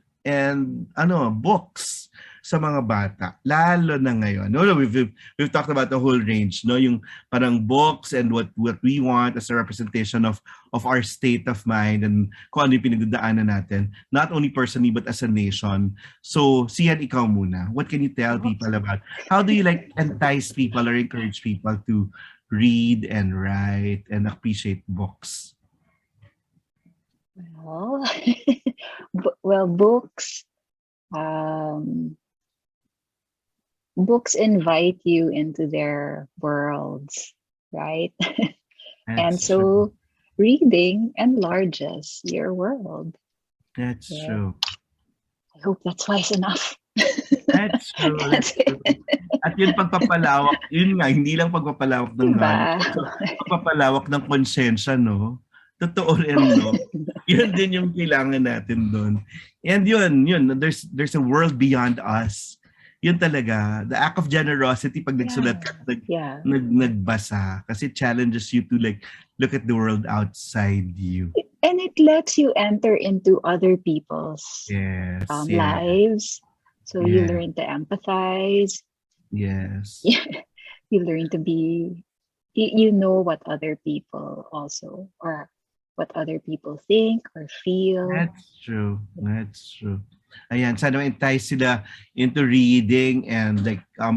books sa mga bata, lalo na ngayon. We've talked about the whole range, no? Yung parang books and what we want as a representation of our state of mind and kung ano yung pinagdadaanan natin, not only personally but as a nation. So, Sian, ikaw muna. What can you tell people about how do you entice people or encourage people to read and write and appreciate books? Well, books invite you into their worlds, right? And so reading enlarges your world. That's true. I hope that's wise enough. That's true. At yun pagpapalawak, yun nga, hindi lang pagpapalawak ng pagpapalawak ng konsensya, no? Totoo rin, no? Yun din yung kailangan natin doon. And yun, there's a world beyond us. Yun talaga, the act of generosity pag nagsulat ka, nagbasa, kasi it challenges you to look at the world outside you. And it lets you enter into other people's lives. So you learn to empathize. Yes. You learn to be, you know what other people also, or what other people think or feel. That's true. Ayan, sana ma-entice sila into reading and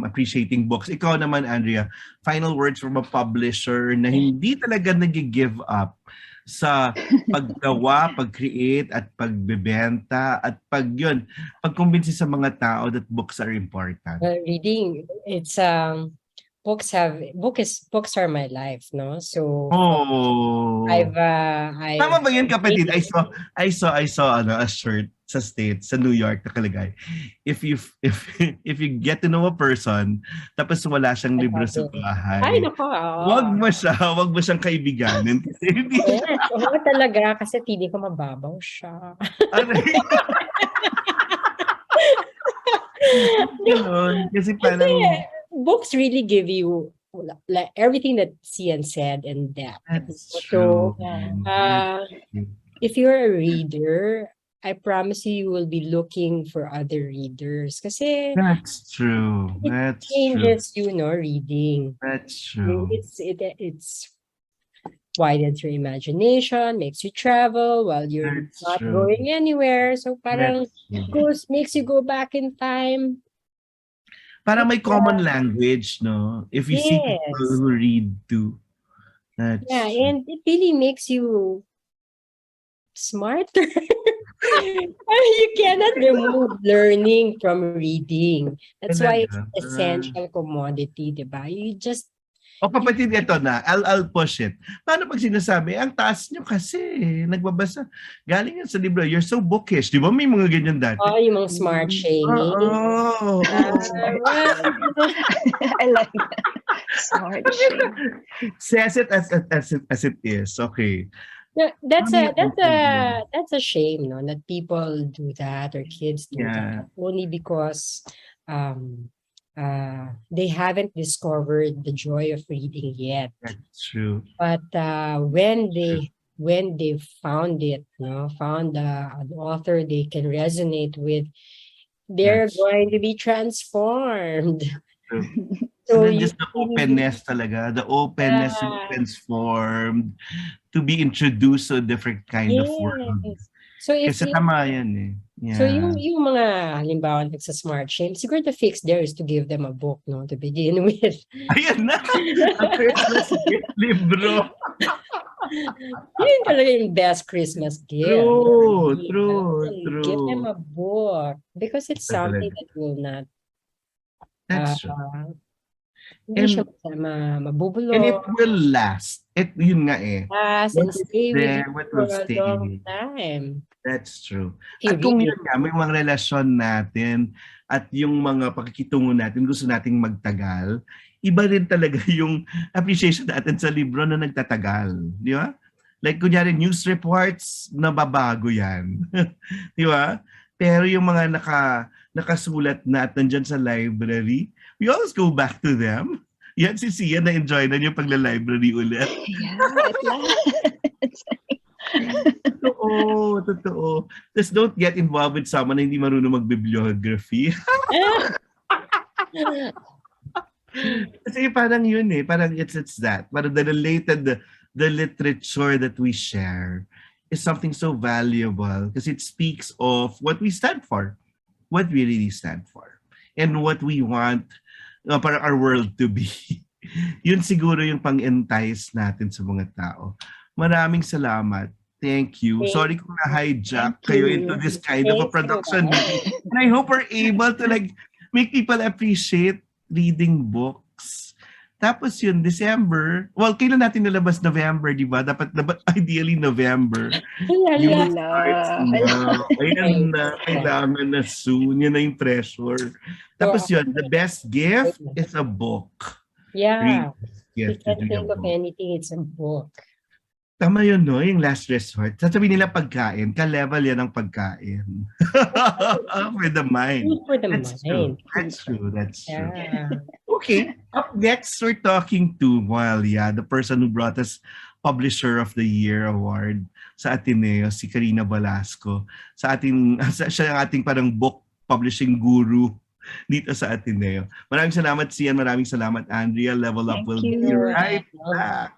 appreciating books. Ikaw naman, Andrea, final words from a publisher na hindi talaga nag-give up sa paggawa, pag-create at pagbebenta at pagkumbinsi sa mga tao that books are important. Reading, it's books are my life, no? So I've tama ba yun, kapatid? I saw a shirt sa States, sa New York, nakalagay. If you get to know a person, tapos wala siyang libro sa bahay, ay, nako, wag mo siyang kaibiganin. Kasi hindi talaga, kasi hindi ko mababaw siya. Ganon. Kasi Kasi parang, books really give you like everything that Cian said in depth. that's So, true. uh, if you're a reader, I promise you, you will be looking for other readers. Kasi That's true. it That's true. changes you, no, reading. That's true. It's widens your imagination, makes you travel while you're That's not true. going anywhere. So parang That's true. makes you go back in time. Parang may It's, common language, no? If you see people yes. who read too. Yeah, That's true. and it really makes you smarter. You cannot remove learning from reading. That's why it's Talaga. essential commodity, di ba? O kapatid, ito na. I'll push it. Paano pag sinasabi, ang taas nyo kasi, nagbabasa. Galing yan sa libro. You're so bookish. Di ba may mga ganyan dati? yung mga smart shaming. Oo. Well, I like that. Smart shame. Says it as it is. Okay. that's Ano a yung that's a opinion? that's a shame, no, that people do that or kids do Yeah. that only because they haven't discovered the joy of reading yet. That's true. But when they found it, no, found an author they can resonate with, they're That's going to be transformed. true. So And then you just the really, openness talaga. The openness to be yeah, transformed, to be introduced to a different kind of world. yes. So if Kasi you tama yan eh. So Yeah. yung mga halimbawa nagsa-smart shame, siguro the fix there is to give them a book, no, to begin with. Ayan na! Ang Christmas gift libro. Yun talaga yung best Christmas gift. True, Give them true. a book because it's something Talaga. that will not That's true. hindi siya And mabubulong, it will last. Yun nga eh. last, What and is stay with you there, what for will a stay. long time. That's true. You At kung read yun nga, may mga relasyon natin at yung mga pakikitungo natin, gusto nating magtagal, iba rin talaga yung appreciation natin sa libro na nagtatagal. Di ba? Like kunyari, news reports, nababago yan. Di ba? Pero yung mga nakasulat na at nandyan sa library, we always go back to them. Yan si Sia na-enjoy na yung pagla-library ulit. Yeah, at last. Totoo, totoo. Just don't get involved with someone na hindi marunong mag-bibliography. Kasi parang yun eh, parang it's that. Parang the literature that we share is something so valuable because it speaks of what we stand for, what we really stand for, and what we want para our world to be. Yun siguro yung pang-entice natin sa mga tao. Maraming salamat. Thank you. Sorry kung na-hijack Thank kayo you. into this kind of a Thanks, production Noel. meeting. And I hope we're able to make people appreciate reading books. Tapos yun, December. Well, kailan natin nalabas? November, di ba? Dapat ideally November. Yung Hala. starts na. Ayan na. Kailangan na soon. Yun na yung pressure. Tapos yun, the best gift is a book. Yeah. Gift You is can't really a think of book. anything, it's a book. Tama yun, no? Yung last resort. Sasabihin nila pagkain. Ka-level yan ang pagkain. For the mind. Food for the That's true. mind. That's true. That's true. Yeah. Okay. Up next, we're talking to, the person who brought us Publisher of the Year Award sa Ateneo, si Karina Balasco. Siya ang ating parang book publishing guru dito sa Ateneo. Maraming salamat, Sian. Maraming salamat, Andrea. Level Up Thank will you. be right back.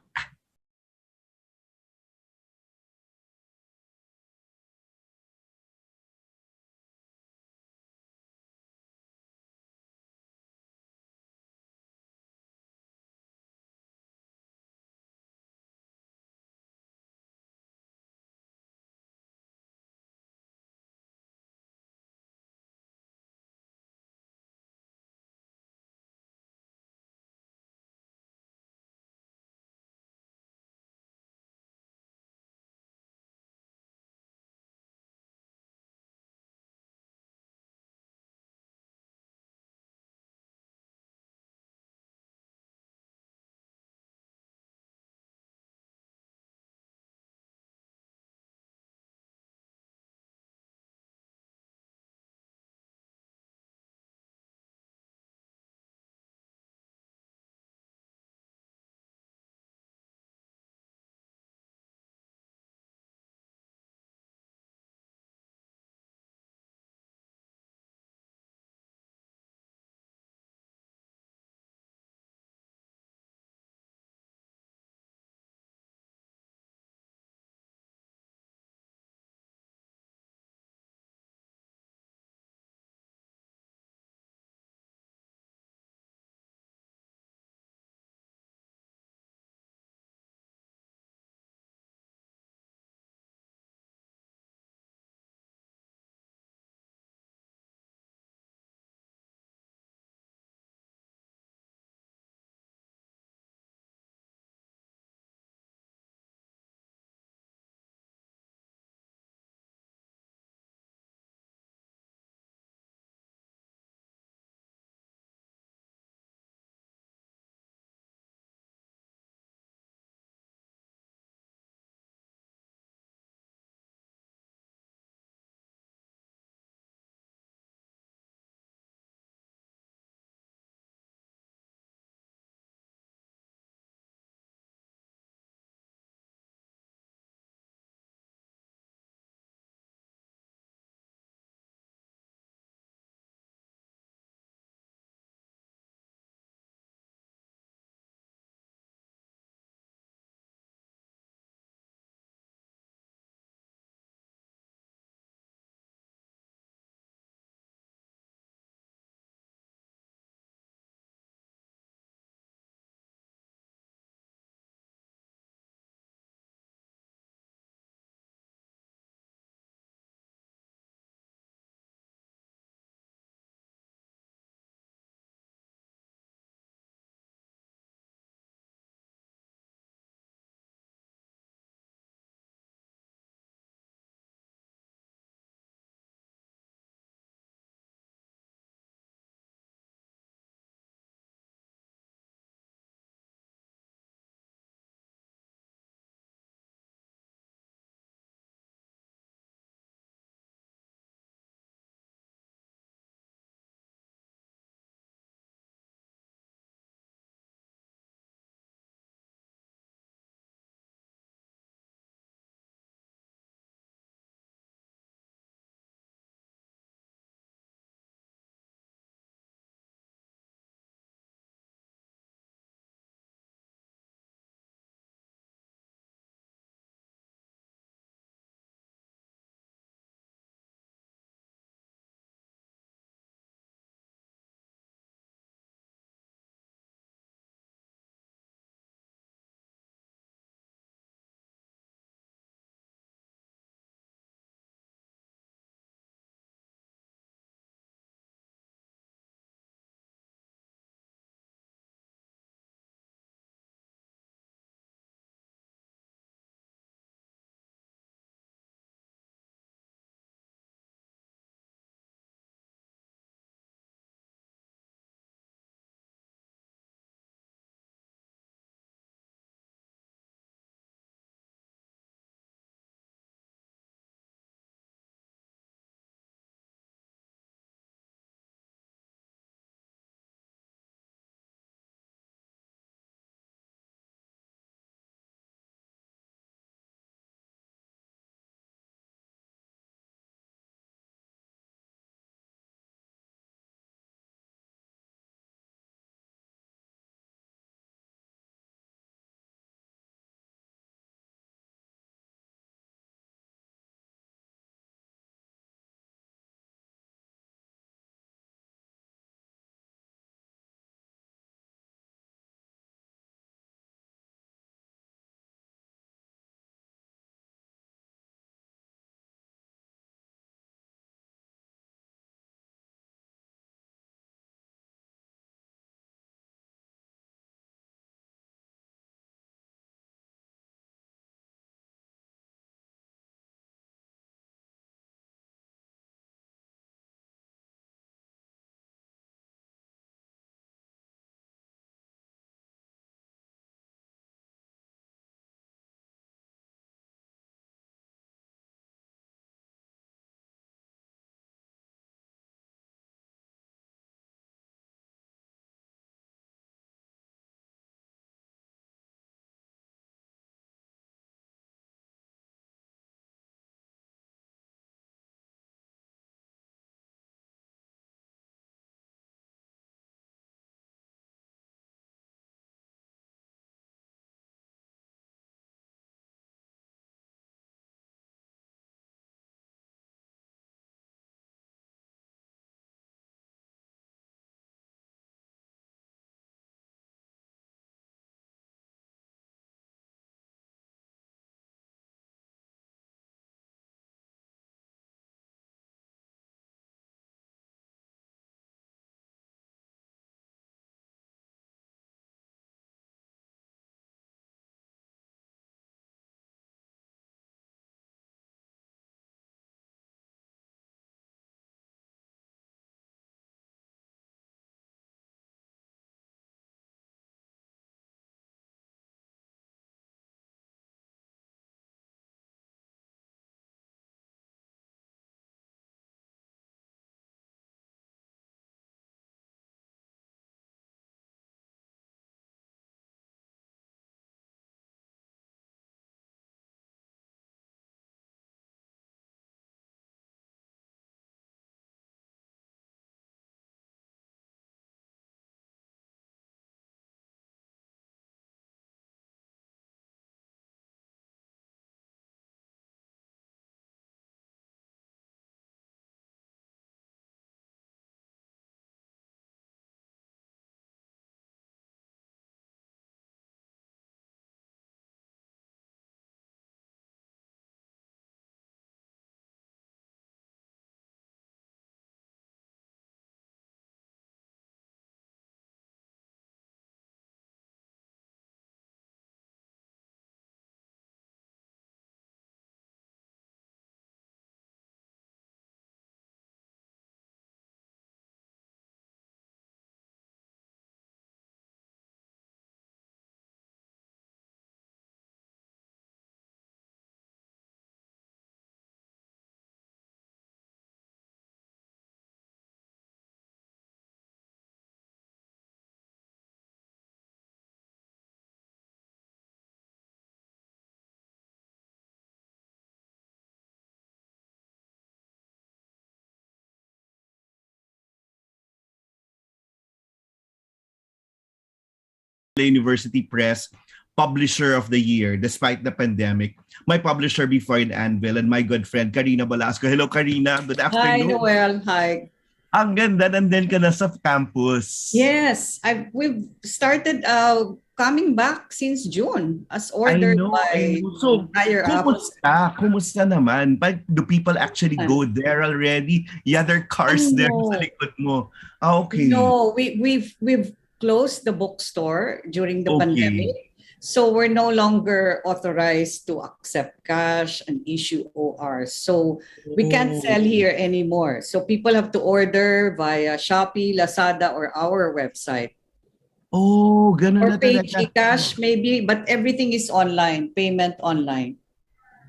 University Press Publisher of the Year despite the pandemic. My publisher before in Anvil and my good friend Karina Balasco. Hello Karina, good Hi, afternoon. Noel. Hi. Ang ganda, nandun ka na sa campus. Yes, we've started coming back since June as ordered by So, higher up. Kumusta naman? Do people actually go there already? Yeah, there are cars there No. sa likod mo. Okay. No, we've closed the bookstore during the pandemic. So we're no longer authorized to accept cash and issue ORs. So we can't sell here anymore. So people have to order via Shopee, Lazada, or our website. Oh, ganun Or na pay talaga. cash maybe, but everything is online, payment online.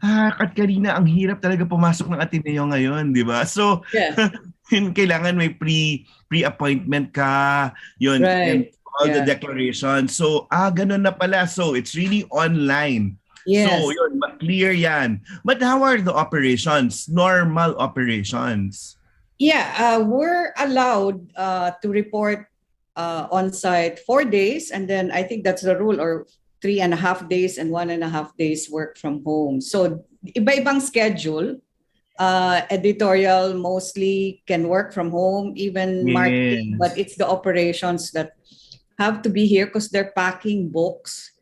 At Karina, ang hirap talaga pumasok ng Ateneo ngayon, di ba? So, Yeah. kailangan may pre-appointment ka, yun, and Right. all the declarations. So, ganun na pala. So, it's really online. Yes. So, yun, clear yan. But how are the operations? Normal operations? Yeah, we're allowed to report on site 4 days, and then I think that's the rule, or 3.5 days and 1.5 days work from home. So iba-ibang schedule. Editorial mostly can work from home, even marketing, but it's the operations that have to be here because they're packing books.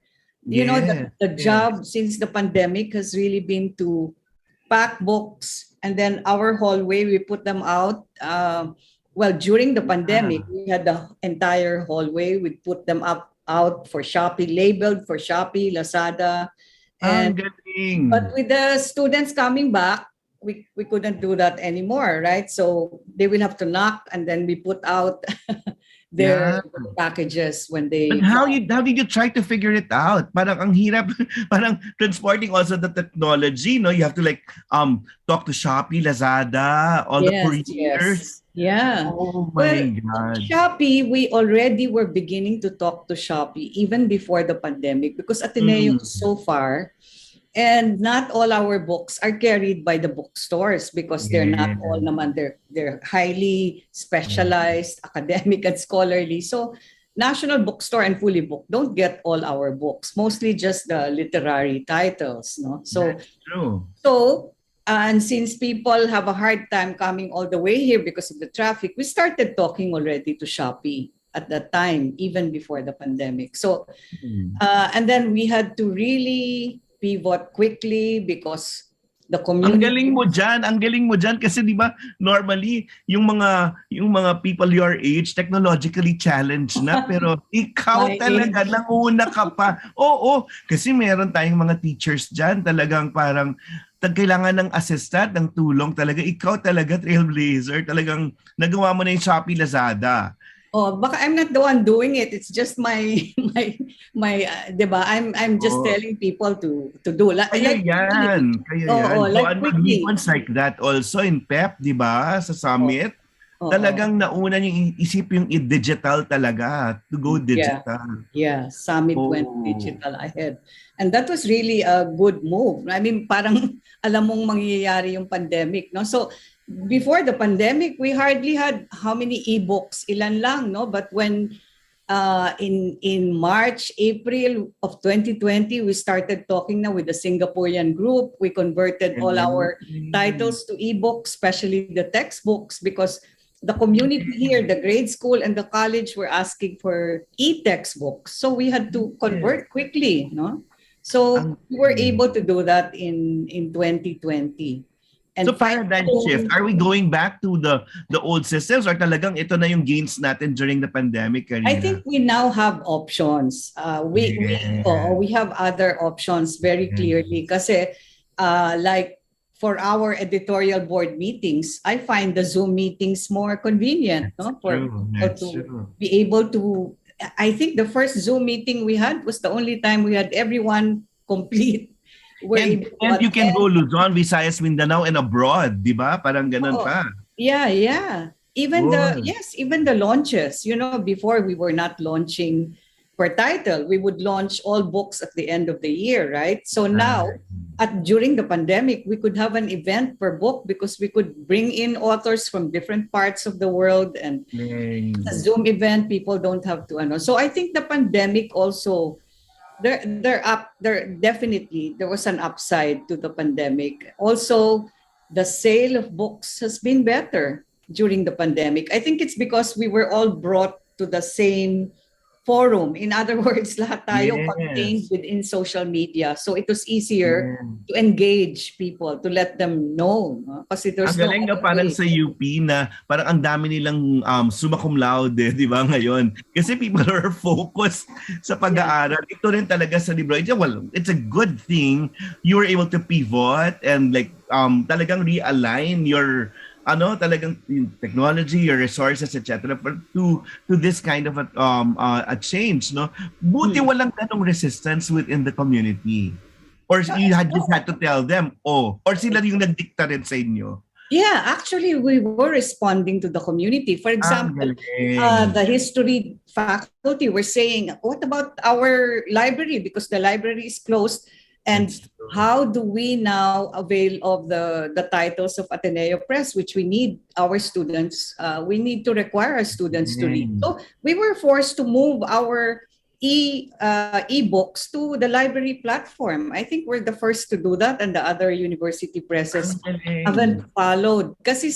You know, the job since the pandemic has really been to pack books, and then our hallway, we put them out. Well, during the pandemic, we had the entire hallway. We put them out for Shopee, labeled for Shopee, Lazada. Ang galing. But with the students coming back, we couldn't do that anymore, right? So they will have to knock, and then we put out their packages when they... But how did you try to figure it out? Parang ang hirap, parang transporting also the technology, no? You have to talk to Shopee, Lazada, all the couriers. Yeah. Oh my God. Shopee, we already were beginning to talk to Shopee even before the pandemic because Ateneo is so far, and not all our books are carried by the bookstores because they're not all naman, they're highly specialized, academic and scholarly. So National Bookstore and Fully Book don't get all our books, mostly just the literary titles, no? So that's true. So and since people have a hard time coming all the way here because of the traffic, we started talking already to Shopee at that time, even before the pandemic. So, and then we had to really pivot quickly because the community... Ang galing mo dyan kasi di ba normally yung mga people your age technologically challenged na pero ikaw talaga nanguna ka pa. Oo, kasi meron tayong mga teachers dyan talagang parang kailangan ng assistant, ng tulong talaga. Ikaw talaga, trailblazer. Talagang nagawa mo na yung Shopee, Lazada. Oh, baka I'm not the one doing it. It's just my diba? I'm just telling people to do. Kaya yan. Like mag-meetings like that also in PEP, diba? Sa summit. Talagang nauna niyong isip yung digital talaga. To go digital. Yeah, Summit went digital ahead. And that was really a good move. I mean, parang alam mong mangyayari yung pandemic, no? So, before the pandemic, we hardly had how many e-books? Ilan lang, no? But when in March, April of 2020, we started talking now with the Singaporean group. We converted all our titles to e-books, especially the textbooks, because the community here, the grade school and the college were asking for e-textbooks. So we had to convert quickly, no? So we were able to do that in 2020. And so paradigm shift, are we going back to the old systems or talagang ito na yung gains natin during the pandemic, Karina? I think we now have options. We have other options very clearly kasi like for our editorial board meetings, I find the Zoom meetings more convenient, That's to true. be able to... I think the first Zoom meeting we had was the only time we had everyone complete. And you can go Luzon, Visayas, Mindanao, and abroad, di ba? Parang ganun pa. Yeah. Even the launches. You know, before we were not launching per title. We would launch all books at the end of the year, right? So now, during the pandemic, we could have an event per book because we could bring in authors from different parts of the world, and a Zoom event, people don't have to ano. So I think the pandemic also, there definitely there was an upside to the pandemic. Also, the sale of books has been better during the pandemic. I think it's because we were all brought to the same forum. In other words, lahat tayo contained within social media. So it was easier to engage people, to let them know. No? Kasi there's ang galing na parang sa UP na parang ang dami nilang summa cum laude, di ba ngayon? Kasi people are focused sa pag-aaral. Ito rin talaga sa libro. Well, it's a good thing you were able to pivot and like talagang realign your talagang technology, your resources, etc. to this kind of a change, no? Buti walang ganong resistance within the community. Or you just had to tell them, or sila yung nagdikta rin sa inyo? Yeah, actually, we were responding to the community. For example, the history faculty were saying, what about our library? Because the library is closed. And how do we now avail of the titles of Ateneo Press, which we need our students, we need to require our students to read. So we were forced to move our e-books to the library platform. I think we're the first to do that, and the other university presses haven't followed. Kasi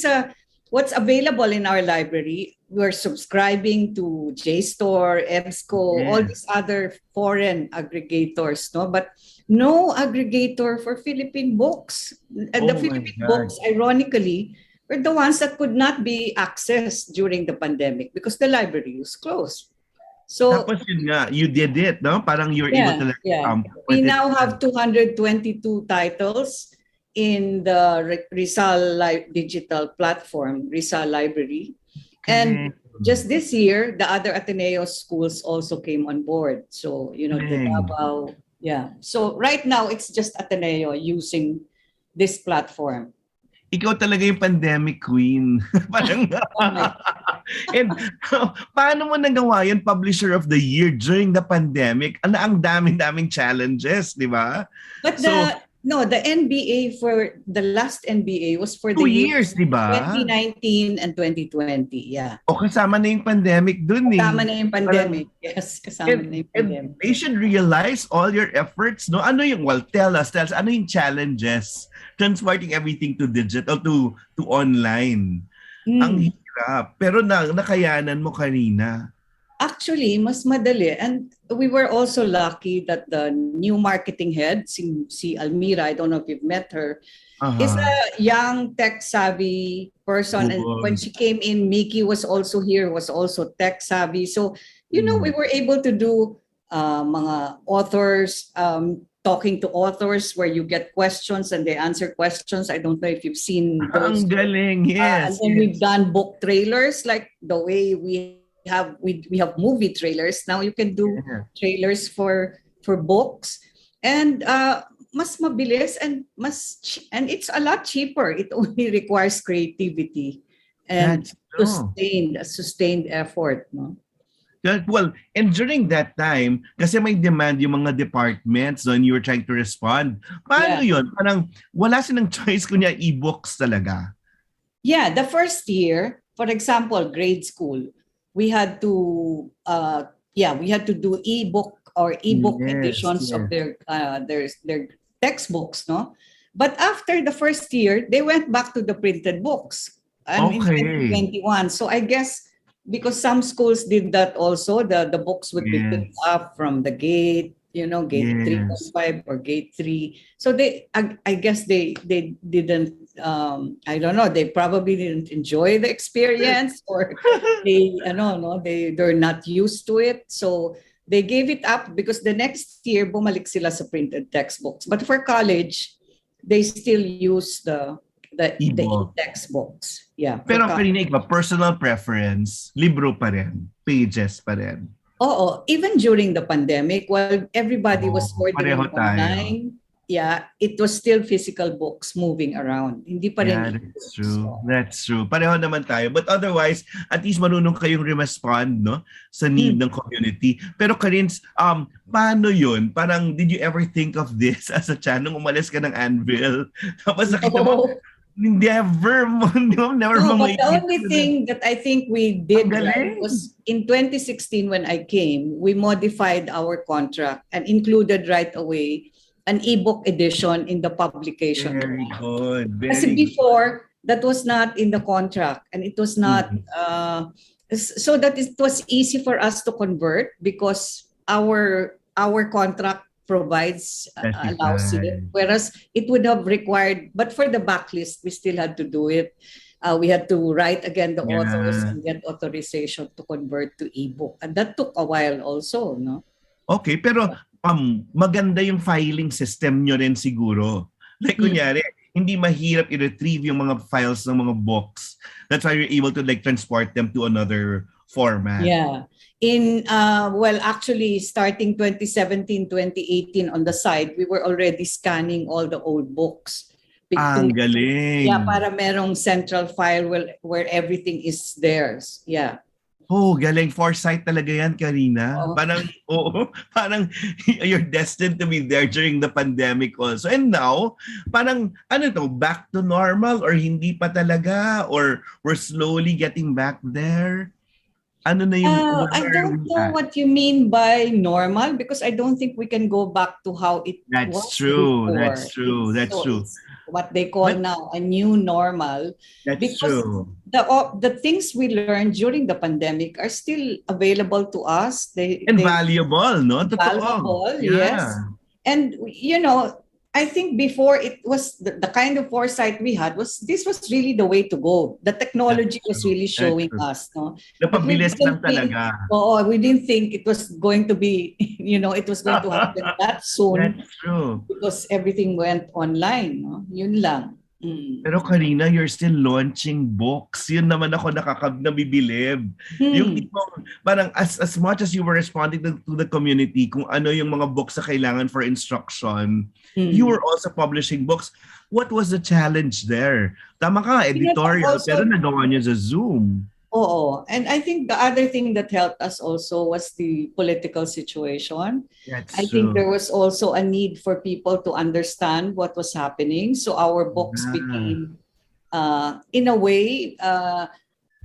what's available in our library, we're subscribing to JSTOR, EBSCO, all these other foreign aggregators, no? But no aggregator for Philippine books. And the Philippine books, ironically, were the ones that could not be accessed during the pandemic because the library was closed. So tapos yun nga, you did it, no? Parang you're able to we now have 222 titles in the Rizal digital platform, Rizal Library. And just this year, the other Ateneo schools also came on board. So, the Davao, So right now, it's just Ateneo using this platform. Ikaw talaga yung pandemic queen. Parang, and paano mo nagawa yun, Publisher of the Year during the pandemic? Ang daming challenges, di ba? But the NBA for the last NBA was for 2 the years, di ba? 2019 and 2020, O kasama na yung pandemic dun eh. Kasama na yung pandemic. Yes, kasama na yung pandemic. And they should realize all your efforts, no? Tell us, ano yung challenges transporting everything to digital, to online. Ang hirap. Pero nakayanan mo kanina. Actually, mas madali. And we were also lucky that the new marketing head, si Almira, I don't know if you've met her, is a young tech-savvy person. And when she came in, Mickey was also here, was also tech-savvy. So, we were able to do mga authors, talking to authors where you get questions and they answer questions. I don't know if you've seen those. Ang galing, yes. And then we've done book trailers, like the way we have movie trailers. Now you can do trailers for books, and mas mabilis and it's a lot cheaper. It only requires creativity and sustained effort, no? Well, and during that time, kasi may demand yung mga departments when you were trying to respond. Paano yun? Parang wala silang choice kunya e-books talaga. Yeah, the first year, for example, grade school, we had to do e-book or e-book editions of their textbooks, no? But after the first year, they went back to the printed books in 2021. So I guess because some schools did that also, the books would be picked up from the gate, gate 3.5 or gate 3. So I guess they didn't, I don't know, they probably didn't enjoy the experience, or they're not used to it. So they gave it up because the next year bumalik sila sa printed textbooks. But for college, they still use the e-textbooks. Yeah. Pero karinig ba, personal preference, libro pa rin, pages pa rin. Oo, even during the pandemic, while everybody was ordering online, it was still physical books moving around. Hindi pa rin that's true. That's true. Pareho naman tayo. But otherwise, at least marunong kayong respond, no, sa need ng community. Pero Karins, paano yun? Parang, did you ever think of this as a child nung umalis ka ng Anvil? Tapos nakita mo, never no, but the only thing that I think we did right was in 2016 when I came, we modified our contract and included right away an ebook edition in the publication. Very good. Kasi before, that was not in the contract and it was not, so that it was easy for us to convert because our contract provides, allows it. Whereas it would have required, but for the backlist, we still had to do it. We had to write again the authors and get authorization to convert to ebook. And that took a while also, no? Okay, pero maganda yung filing system nyo rin siguro. Like kunyari, hindi mahirap i-retrieve yung mga files ng mga books. That's why you're able to like transport them to another format. Yeah. Well, actually, starting 2017, 2018 on the side, we were already scanning all the old books. Ang galing. Yeah, para merong central file where everything is theirs. Yeah. Oh, galing. Foresight talaga yan, Karina. Parang you're destined to be there during the pandemic also. And now, parang back to normal or hindi pa talaga or we're slowly getting back there? Ano na yung I don't know what you mean by normal because I don't think we can go back to how it was before. That's true. It's what they call now a new normal. That's true. The things we learned during the pandemic are still available to us. They valuable, no? Valuable, yes. And I think before it was the kind of foresight we had this was really the way to go. The technology was really showing us, no? Napabilis lang talaga. We didn't think it was going to be, it was going to happen that soon. That's true. Because everything went online, no? Yun lang. Pero Karina, you're still launching books. Yun naman ako nabibilib. Yung tipong, parang as much as you were responding to the community kung ano yung mga books na kailangan for instruction, you were also publishing books. What was the challenge there? Tama ka, editorial, pero nagawa niya sa Zoom. Oo. And I think the other thing that helped us also was the political situation. I think there was also a need for people to understand what was happening. So our books became, in a way,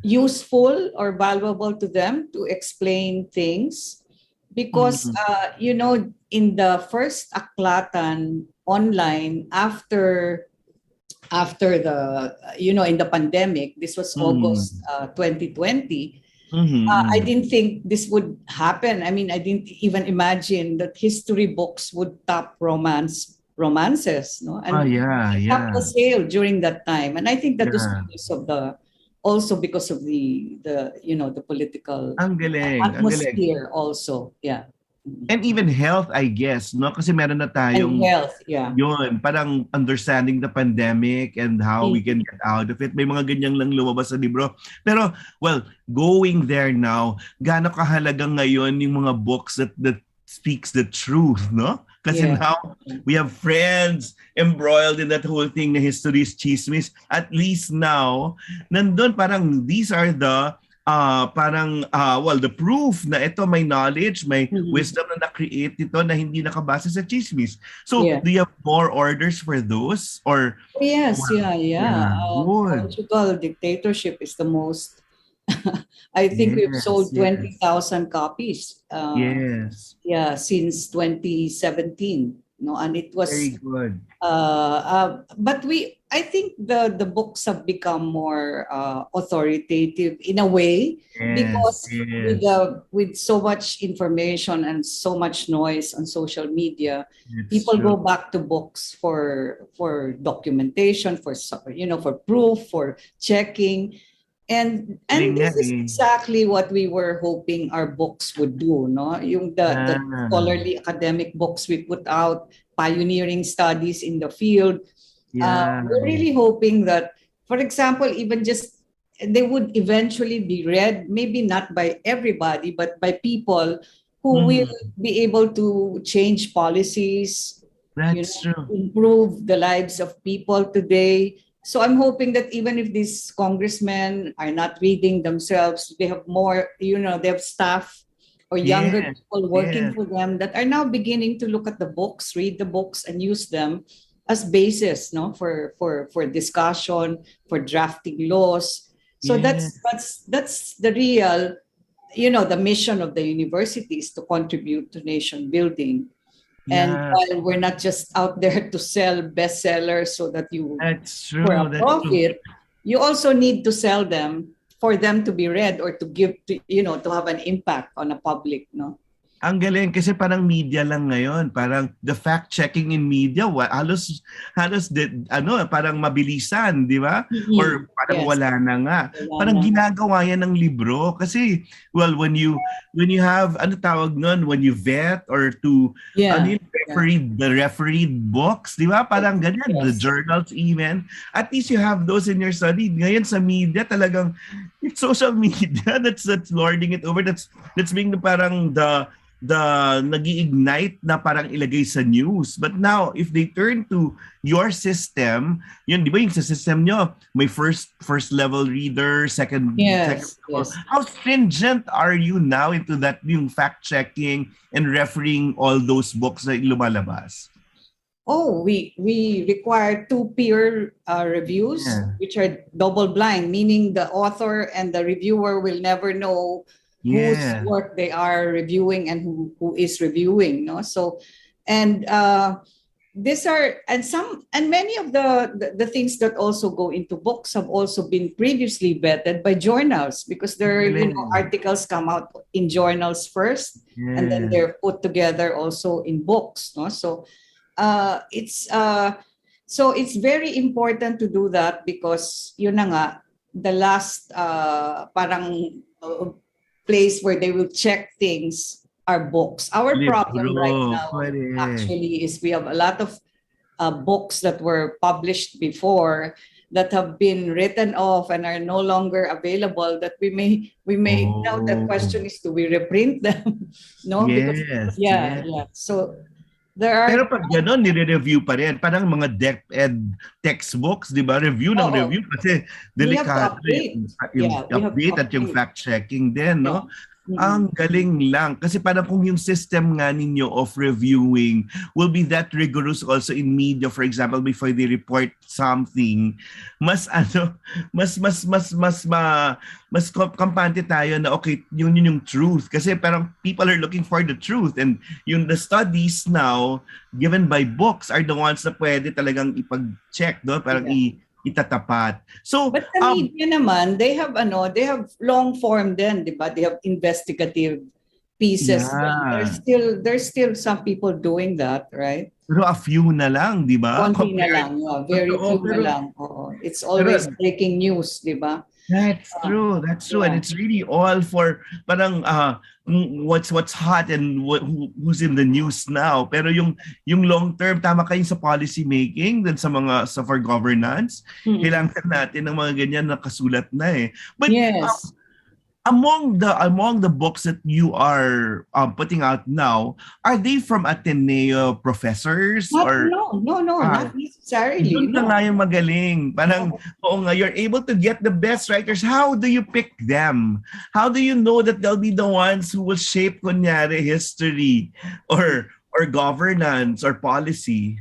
useful or valuable to them to explain things. Because, in the first aklatan online after the in the pandemic, this was August 2020. I didn't think this would happen. I mean, I didn't even imagine that history books would top romances, no? And top the sale during that time. And I think that was because of the political atmosphere also. Yeah. And even health, I guess, no? Kasi meron na tayong health, yun, parang understanding the pandemic and how we can get out of it. May mga ganyang lang lumabas sa libro. Pero, well, going there now, gaano kahalaga ngayon yung mga books that speaks the truth, no? Kasi now, we have friends embroiled in that whole thing na history is chismis. At least now, nandun parang these are the the proof na ito may knowledge, may wisdom na na-create ito na hindi nakabase sa chismis. So, do you have more orders for those? Or yes, Portugal dictatorship is the most. I think we've sold 20,000 copies. Since 2017. No, and it was very good. But I think the books have become more authoritative in a way because with so much information and so much noise on social media, people go back to books for documentation, for proof, for checking. And this is exactly what we were hoping our books would do, no? Yung the scholarly academic books we put out, pioneering studies in the field. We're really hoping that, for example, even just they would eventually be read, maybe not by everybody, but by people who will be able to change policies, That's true. improve the lives of people today. So I'm hoping that even if these congressmen are not reading themselves, they have more, they have staff or younger Yes, people working yes. for them that are now beginning to look at the books, read the books, and use them as basis, no, for discussion, for drafting laws. So Yes. that's the real, the mission of the universities to contribute to nation building. And Yeah, while we're not just out there to sell bestsellers so that you that's for a true. That's true. profit, you also need to sell them for them to be read or to give to to have an impact on a public, no? Ang galing kasi parang media lang ngayon, parang the fact checking in media halos parang mabilisan, di ba? Or parang Yes. wala na nga. Wala Parang na. ginagawa yan ng libro kasi when you have ano tawag nun, when you vet or to Yeah. refereed books, di ba? Parang ganyan, the Yes. journals even. At least you have those in your study. Ngayon sa media talagang it's social media that's lording it over. That's being parang the nag-iignite na parang ilagay sa news. But now, if they turn to your system, yun, di ba yung sa system nyo, may first level reader, second Yes. level. Yes. How stringent are you now into that yung fact-checking and refereeing all those books na lumalabas? Oh, we require 2 peer reviews, which are double blind, meaning the author and the reviewer will never know whose work they are reviewing and who is reviewing, no? So, and these are many of the things that also go into books have also been previously vetted by journals because their articles come out in journals first, and then they're put together also in books, no? So it's very important to do that because yun na nga, the last place where they will check things are books. Our problem right now actually is we have a lot of books that were published before that have been written off and are no longer available that we may now the question is, do we reprint them? No? Yes. So there are. Pero pag gano'n, nire-review pa rin. Parang mga DepEd textbooks, di ba? Review kasi delikado yung update at yung fact-checking din, no? Ang galing lang. Kasi parang kung yung system nga ninyo of reviewing will be that rigorous also in media, for example, before they report something, mas kampante tayo na okay, yun yung truth. Kasi parang people are looking for the truth. And the studies now, given by books, are the ones na pwede talagang ipag-check, no? Parang itatapat. So, but the media naman, they have long form then, di ba? They have investigative pieces. There's still some people doing that, right? Pero a few na lang, di ba? Konti na lang, very few na lang. It's always breaking news, di ba? That's true. And it's really all for parang what's hot and who's in the news now. Pero yung long term, tama kayo sa policy making then for governance, kailangan natin ng mga ganyan na kasulat na eh. But yes. Among the books that you are putting out now, are they from Ateneo professors? No, not necessarily. Doon na nga yung magaling. Parang, you're able to get the best writers. How do you pick them? How do you know that they'll be the ones who will shape, kunyari, history or governance or policy?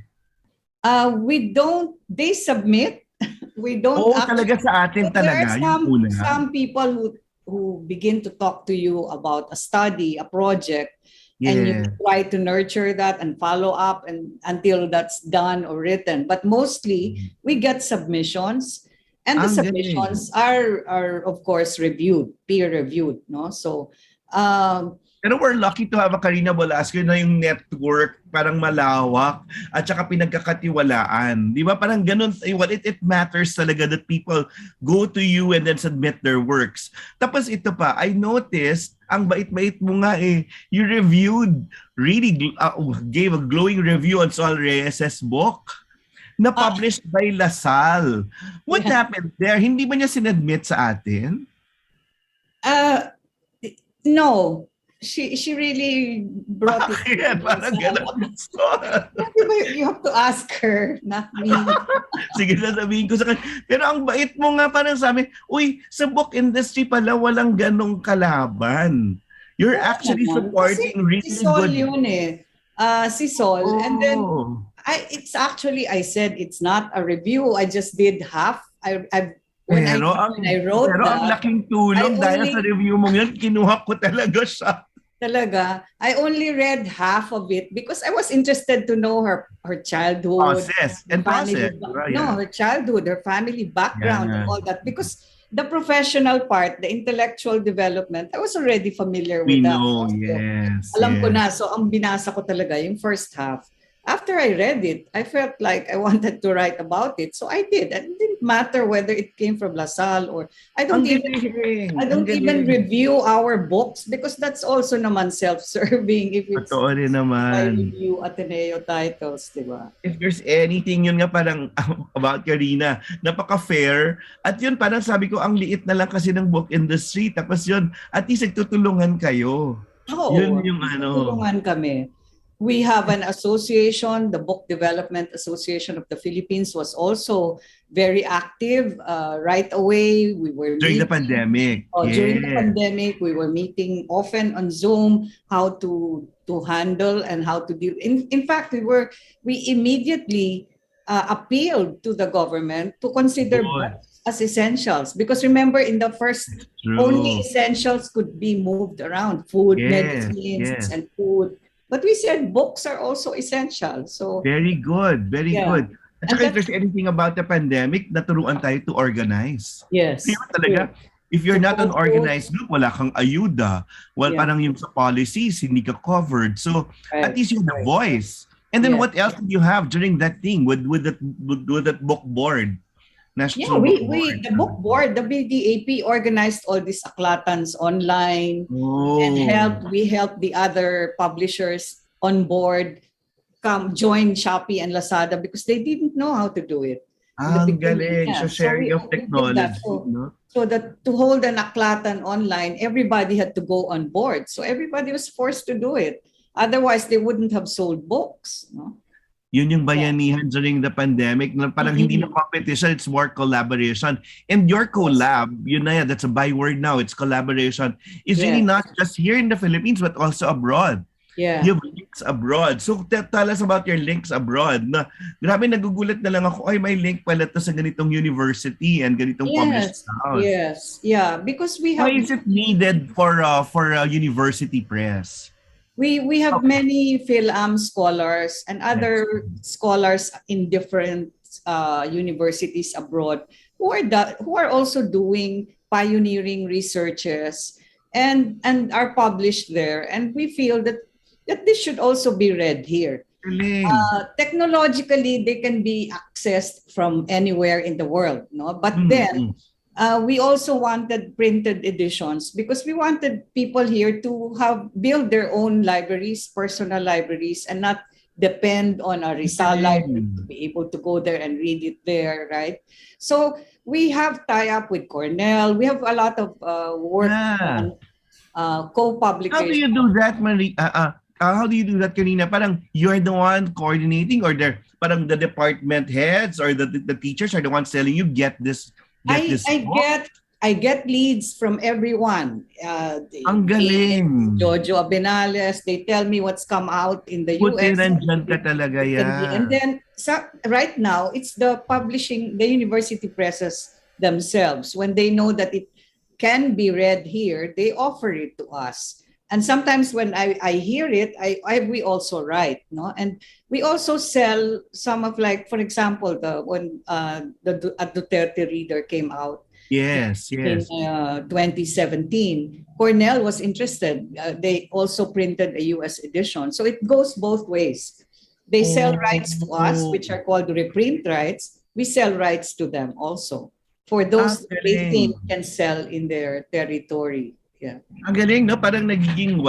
They submit. We don't talaga sa atin talaga. There are some people who begin to talk to you about a study, a project, and you try to nurture that and follow up until that's done or written. But mostly, we get submissions, and the submissions are of course reviewed, peer reviewed, no? So, pero we're lucky to have a Karina Velasquez na yung network parang malawak at saka pinagkakatiwalaan. Di ba? Parang ganun, it matters talaga that people go to you and then submit their works. Tapos ito pa, I noticed, ang bait-bait mo nga you reviewed, really gave a glowing review on Sol Reyes' book na published by LaSalle. What happened there? Hindi ba niya sinadmit sa atin? No. she really brought it. Bakit? Parang gano'n. You have to ask her, not me. Sige, sasabihin ko sa kanya. Pero ang bait mo nga, parang sabi, uy, sa book industry pala walang ganong kalaban. You're actually supporting really Si Sol good. yun eh. Si Sol. Oh. And then, I said it's not a review. I just did half. When I wrote pero ang laking tulong dahil sa review mo yun, kinuha ko talaga siya. Talaga, I only read half of it because I was interested to know her childhood. Her childhood, her family background, and all that. Because the professional part, the intellectual development, I was already familiar with that. Alam ko na. So ang binasa ko talaga yung first half. After I read it, I felt like I wanted to write about it. So I did. And it didn't matter whether it came from LaSalle or I don't even review our books because that's also naman self-serving if it's I review Ateneo titles, di ba? If there's anything, yun nga parang about Karina, napaka-fair. At yun parang sabi ko, ang liit na lang kasi ng book industry. Tapos yun, at least nagtutulungan kayo. Oo, yun yung nagtutulungan kami. We have an association, the Book Development Association of the Philippines was also very active right away. We were during the pandemic. During the pandemic, we were meeting often on Zoom how to handle and how to deal. In fact, we immediately appealed to the government to consider books as essentials because remember in the first only essentials could be moved around, food, medicines, and food. But we said books are also essential. So very good. At saka if there's anything about the pandemic, naturuan tayo to organize. Yes. Talaga, if you're not an organized group, wala kang ayuda. Well, parang yung sa policies, hindi ka covered. So at least you have a voice. And then what else did you have during that thing with that book board? The book board, the BDAP organized all these aklatans online and we helped the other publishers on board come join Shopee and Lazada because they didn't know how to do it. Ang galing. So sharing of technology. So that to hold an aklatan online, everybody had to go on board. So everybody was forced to do it. Otherwise, they wouldn't have sold books. No? Yun yung bayanihan during the pandemic. Parang hindi na competition, it's more collaboration. And your collab, that's a byword now, it's collaboration. It's really not just here in the Philippines, but also abroad. Yeah. You have links abroad. So tell us about your links abroad. Grabe, nagugulat na lang ako, may link pala to sa ganitong university and ganitong published house. Yes. Yeah. Because we have... Why is it needed for a university press? We have many PhilAm scholars and other scholars in different universities abroad who are also doing pioneering researches and are published there. And we feel that this should also be read here. Technologically, they can be accessed from anywhere in the world, no? But then we also wanted printed editions because we wanted people here to build their own libraries, personal libraries, and not depend on a Rizal library to be able to go there and read it there, right? So we have tie-up with Cornell. We have a lot of work on co-publication. How do you do that, Marie? How do you do that, Karina? Parang you're the one coordinating, or parang the department heads or the teachers are the ones telling you get this. I get leads from everyone. Ang galing. Jojo Abenales, they tell me what's come out in the US. Nandyan ka talaga yan. And then right now, it's the university presses themselves. When they know that it can be read here, they offer it to us. And sometimes when I hear it, we also write, no? And we also sell some of, like, for example, when the Duterte Reader came out. Yes. In 2017, Cornell was interested. They also printed a US edition. So it goes both ways. They sell rights to us, which are called reprint rights. We sell rights to them also for those they think can sell in their territory. Yeah. Ang galing, no? Parang nagiging,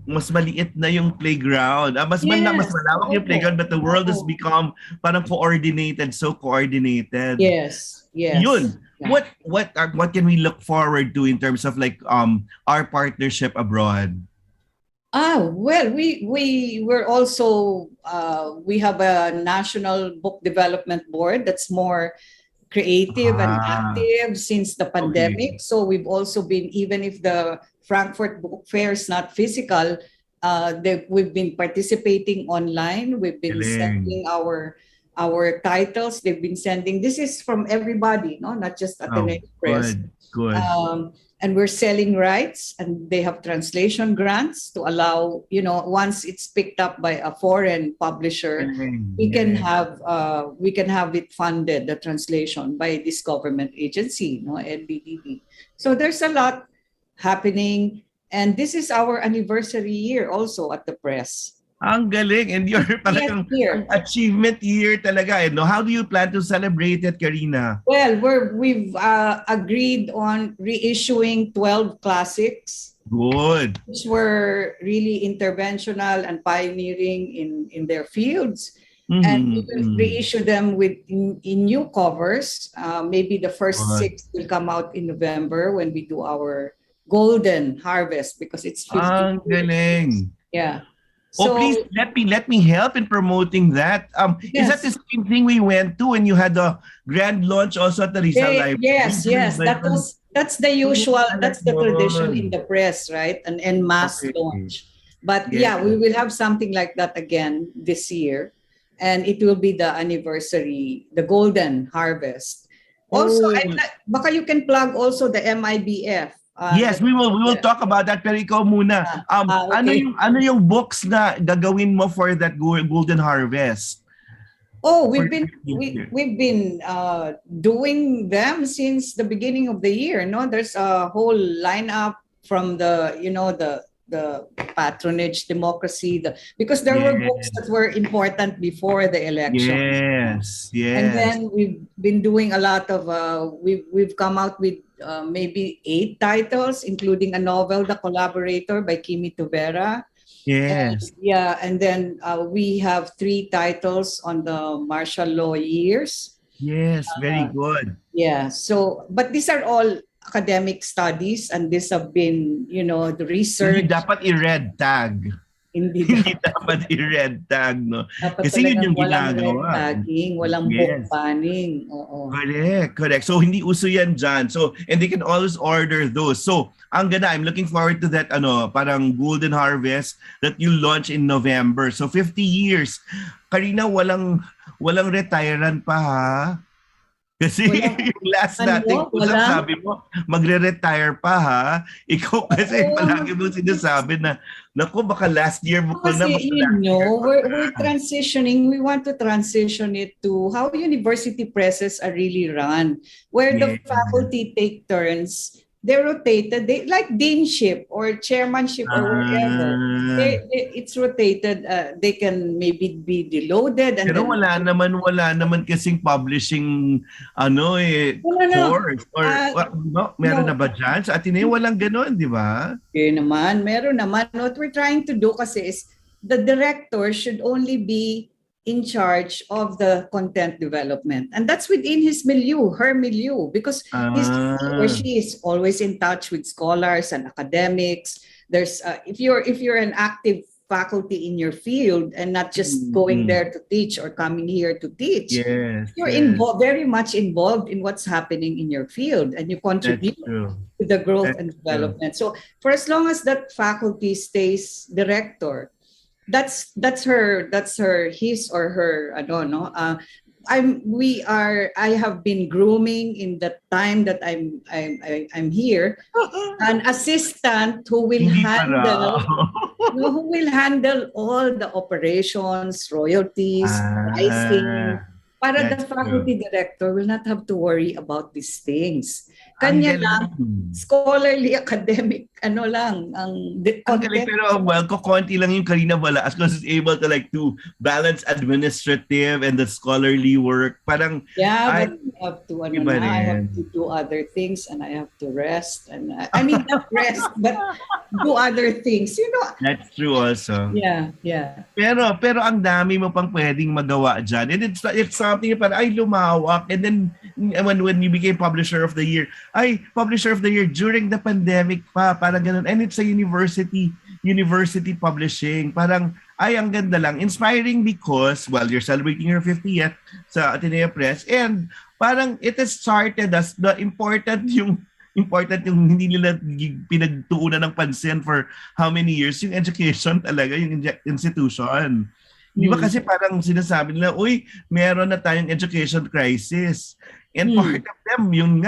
mas maliit na yung playground. Mas malawak yung playground, but the world has become parang coordinated, so coordinated. Yes. Yun. Yeah. What can we look forward to in terms of, like, our partnership abroad? Well, we're also we have a national book development board that's more creative and active since the pandemic. So we've also been, even if the Frankfurt Book Fair is not physical, we've been participating online. We've been sending our titles. They've been sending. This is from everybody, no, not just Ateneo Press. Good. And we're selling rights, and they have translation grants to allow, once it's picked up by a foreign publisher, we can have it funded, the translation, by this government agency, NBDB. So there's a lot happening, and this is our anniversary year also at the press. Ang galing. And you're talagang achievement year talaga. No? How do you plan to celebrate it, Karina? Well, we've agreed on reissuing 12 classics. Good. Which were really interventional and pioneering in their fields. And we will reissue them in new covers. Maybe the first 6 will come out in November when we do our Golden Harvest, because it's 50 Ang galing. Yeah. So, please let me help in promoting that. Is that the same thing we went to when you had the grand launch also at the Rizal Library? Yes. That's the usual. That's the tradition in the press, right? An en masse launch. But we will have something like that again this year, and it will be the anniversary, the Golden Harvest. Also, baka you can plug also the MIBF. Yes, we will talk about that, pero ikaw muna. Ano yung books na gagawin mo for that Golden Harvest? We've been doing them since the beginning of the year. No, there's a whole lineup from the patronage democracy, because there were books that were important before the election. Yes. And then we've been doing a lot of we've come out with maybe 8 titles, including a novel, The Collaborator by Kimi Tuvera. Yes. And then we have 3 titles on the martial law years. Yes, very good. Yeah. So, but these are all academic studies, and these have been, the research. Hindi dapat i-red tag. Hindi dapat i-red tag, no? Dapat kasi yun yung ginagawa. Walang red tagging, walang book banning. Oo. Correct. So hindi uso yan dyan. So, and they can always order those. So, ang ganda, I'm looking forward to that, parang Golden Harvest that you launch in November. So, 50 years. Karina, walang retirean pa, ha? Kasi yung last nating usap, sabi mo, magre-retire pa, ha? Ikaw kasi palagi mo sinasabi na, naku, baka last year mo pa na. Kasi, we're transitioning. We want to transition it to how university presses are really run, where the faculty take turns. They're rotated. They like deanship or chairmanship or whatever. It's rotated. They can maybe be deloaded. And pero wala naman kasing publishing course or meron na ba dyan? Sa Ateneo walang ganon, di ba? Meron naman. What we're trying to do kasi is the director should only be in charge of the content development, and that's within his milieu, her milieu, because she is always in touch with scholars and academics. There's if you're an active faculty in your field and not just going there to teach or coming here to teach, you're very much involved in what's happening in your field, and you contribute to the growth and development. So for as long as that faculty stays director, that's his or her, I don't know. I have been grooming in the time that I'm here an assistant who will handle all the operations, royalties, pricing, para the faculty director will not have to worry about these things. Kanya lang, scholarly, academic, ang content. Pero kukonti lang yung Karina Bala as long as is able to balance administrative and the scholarly work. Parang, but I have to, I have to do other things, and I have to rest. And not rest, but do other things. That's true also. Yeah. Pero ang dami mo pang pwedeng magawa dyan. And it's something parang, lumawak. And then, when you became Publisher of the Year, Publisher of the Year during the pandemic pa, parang ganun. And it's a university university publishing. Parang, ay, ang ganda lang. Inspiring because, well, you're celebrating your 50th sa Ateneo Press, and parang it has started as the important yung hindi nila pinagtuunan ng pansin for how many years, yung education talaga, yung institution. Di ba kasi parang sinasabi nila, uy, meron na tayong education crisis. And part of them, yung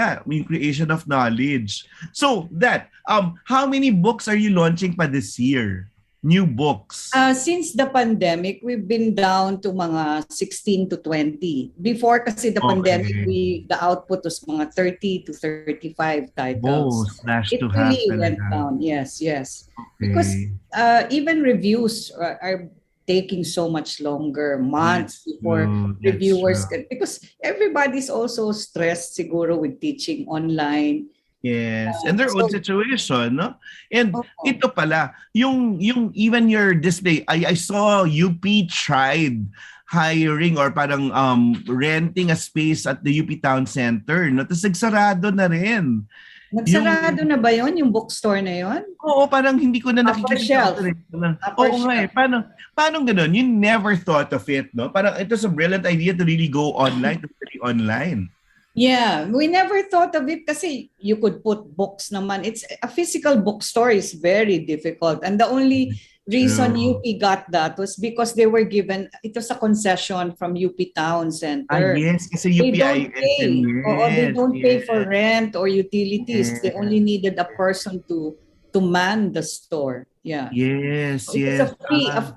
creation of knowledge. So that, how many books are you launching pa this year? New books? Since the pandemic, we've been down to mga 16 to 20. Before kasi the pandemic, the output was mga 30 to 35 titles. Slashed to half. It really went talaga. down. Yes. Okay. Because even reviews are taking so much longer, months before reviewers can, because everybody's also stressed siguro with teaching online. Yes, and their own situation, no? And ito pala, yung even your display, I saw UP tried hiring or parang renting a space at the UP Town Center, no? Tapos nagsarado na rin. Nagsarado na ba yon yung bookstore na yon? Oo, parang hindi ko na Upper shelf. Oo nga eh. Paano ganun? You never thought of it, no? Parang it was a brilliant idea to really go online, to study online. Yeah, we never thought of it kasi you could put books naman. It's a physical bookstore is very difficult. And the only reason UP got that was because they were given, it was a concession from UP Town Center. Yes, kasi UP They don't pay for rent or utilities. They only needed a person to man the store. Yeah. Yes. It's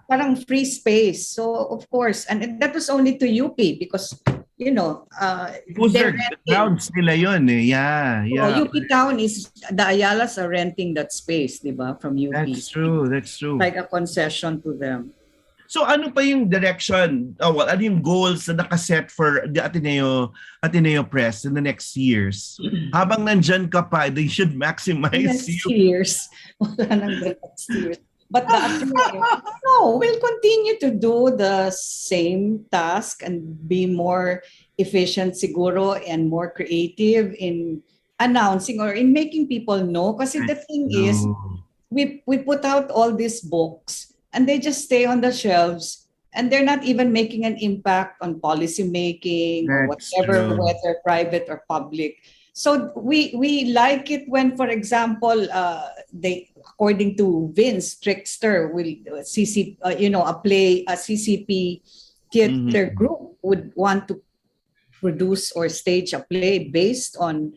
parang free space. So of course, and that was only to UP because their grounds nila yun eh. Yeah. UP Town is, the Ayalas are renting that space, di ba, from UP. That's true. Like a concession to them. So ano pa yung direction, ano yung goals na nakaset for the Ateneo Press in the next years? Habang nandyan ka pa, they should maximize next years. Wala nang next years. But the Ateneo, we'll continue to do the same task and be more efficient siguro and more creative in announcing or in making people know. Kasi the thing is, we put out all these books and they just stay on the shelves and they're not even making an impact on policy making or whatever, whether private or public. So we like it when, for example, they, according to Vince Trickster, will a CCP theater group would want to produce or stage a play based on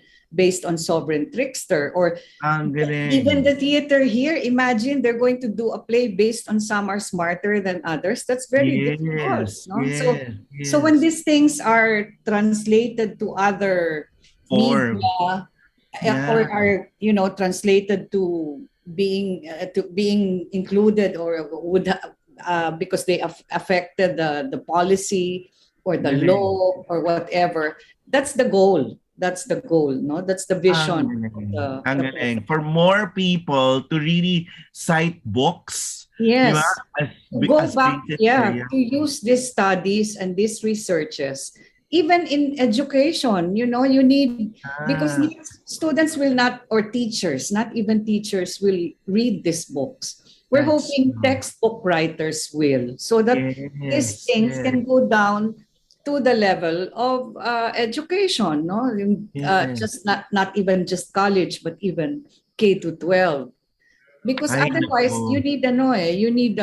Sovereign Trickster, or even the theater here. Imagine they're going to do a play based on Some Are Smarter Than Others. That's very difficult. No? So when these things are translated to other media, or are translated to being included or would because they affected the policy or the law or whatever, that's the goal. That's the goal, no? That's the vision. For more people to really cite books. Yes. Go back, to use these studies and these researches. Even in education, you need, because students will not, or teachers, not even teachers will read these books. We're hoping textbook writers will, so that these things can go down to the level of education, no? Just not even just college, but even K-12. Because otherwise, you need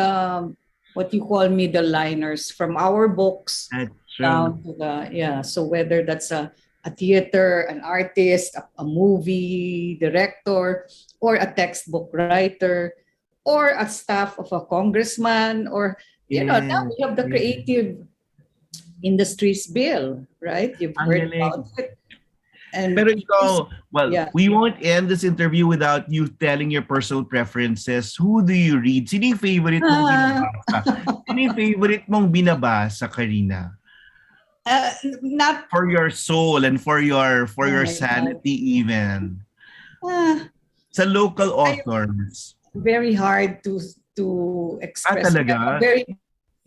what you call middle liners from our books down to the So whether that's a theater, an artist, a movie director, or a textbook writer, or a staff of a congressman, or now we have the creative industries bill, right? You've heard about it. Pero ikaw, we won't end this interview without you telling your personal preferences. Who do you read? Sino yung favorite mong binabasa? Sino yung favorite mong binabasa, Karina? Not for your soul and for your sanity even. Sa local authors. Very hard to express. Talaga? Very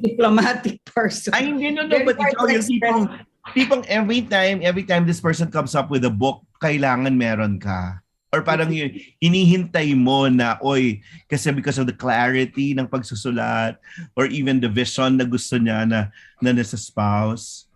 diplomatic person. Ay, hindi, no, but ikaw yung tipong every time this person comes up with a book, kailangan meron ka. Or parang hinihintay mo na, oy, kasi because of the clarity ng pagsusulat or even the vision na gusto niya na nasa spouse?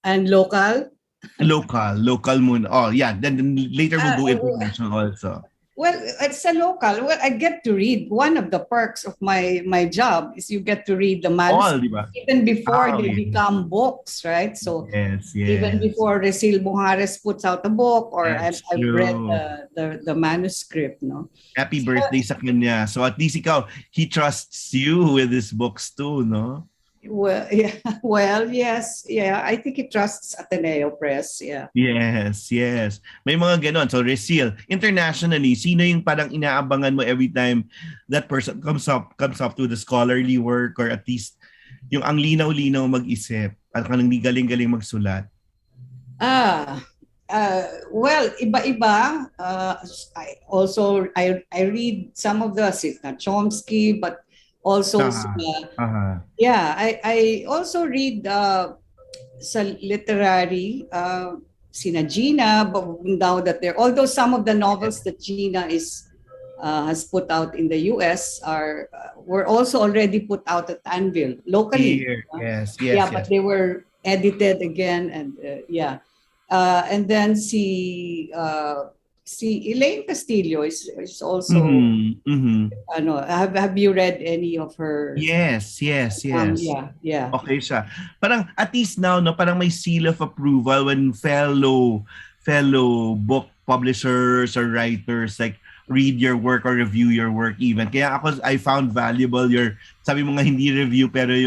And local? Local muna. Oh, yeah. Then later we'll do international also. Well, it's a local. Well, I get to read. One of the perks of my job is you get to read the manuscript even before they become books, right? So yes. even before Resil Buhares puts out a book, or I've read the manuscript, no? Happy birthday sa kanya. So at least he trusts you with his books too, no? Well, yeah. Well, yes. Yeah, I think he trusts Ateneo Press. Yeah. Yes. May mga ganon. So, Resil, internationally, sino yung parang inaabangan mo every time that person comes up to the scholarly work, or at least yung ang linaw-linaw mag-isip at kanang galing-galing magsulat? Well, iba-iba. I read some of the Chomsky, but also I also read sa literary sina Gina, but now that although some of the novels that Gina has put out in the US were also already put out at Anvil locally. Yes. But they were edited again, and and then Elaine Castillo is also have you read any of her? Yes. Yeah. Okay siya. Parang at least now, no, parang may seal of approval when fellow book publishers or writers like read your work or review your work even. Kaya I found valuable sabi mo nga hindi review, pero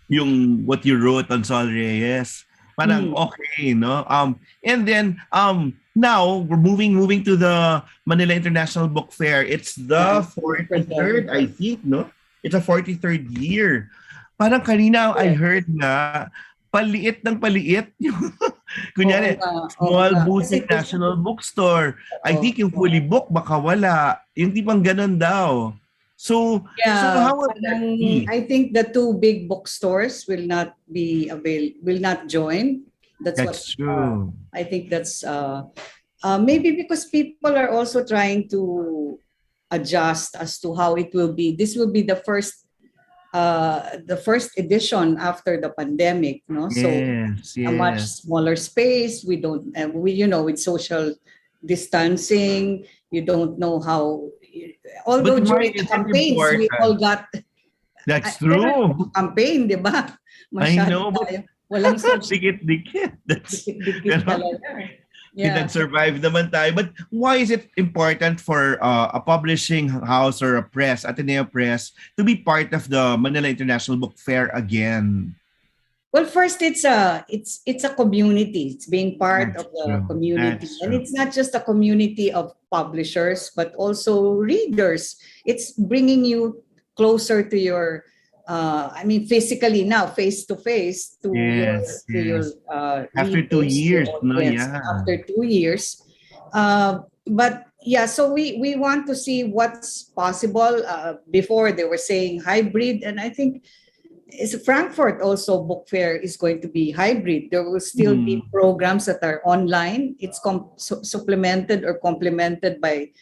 yung what you wrote on Sol Reyes. Parang okay, no? And then now we're moving to the Manila International Book Fair. It's the 43rd, I think, no? It's a 43rd year. Parang kanina I heard na paliit ng paliit yung kunyari, small boutique national bookstore. I think yung fully book baka wala. Yung tipang ganun daw. So how will that be? I think the two big bookstores will not join. That's true. I think that's maybe because people are also trying to adjust as to how it will be. This will be the first edition after the pandemic, no? Yes. A much smaller space. We with social distancing, you don't know how. Although during the campaigns, we all got. That's true. Campaign, di ba? I know, but walang dikit. Dikit talaga. Yeah. Survive naman tayo. But why is it important for a publishing house or a press, Ateneo Press, to be part of the Manila International Book Fair again? Well, first, it's a community. It's being part of the community, and it's not just a community of publishers, but also readers. It's bringing you closer to your, physically now, face to face to your after 2 years, after 2 years, but yeah, so we want to see what's possible. Before they were saying hybrid, and I think. Frankfurt also book fair is going to be hybrid. There will still be programs that are online. It's supplemented or complemented by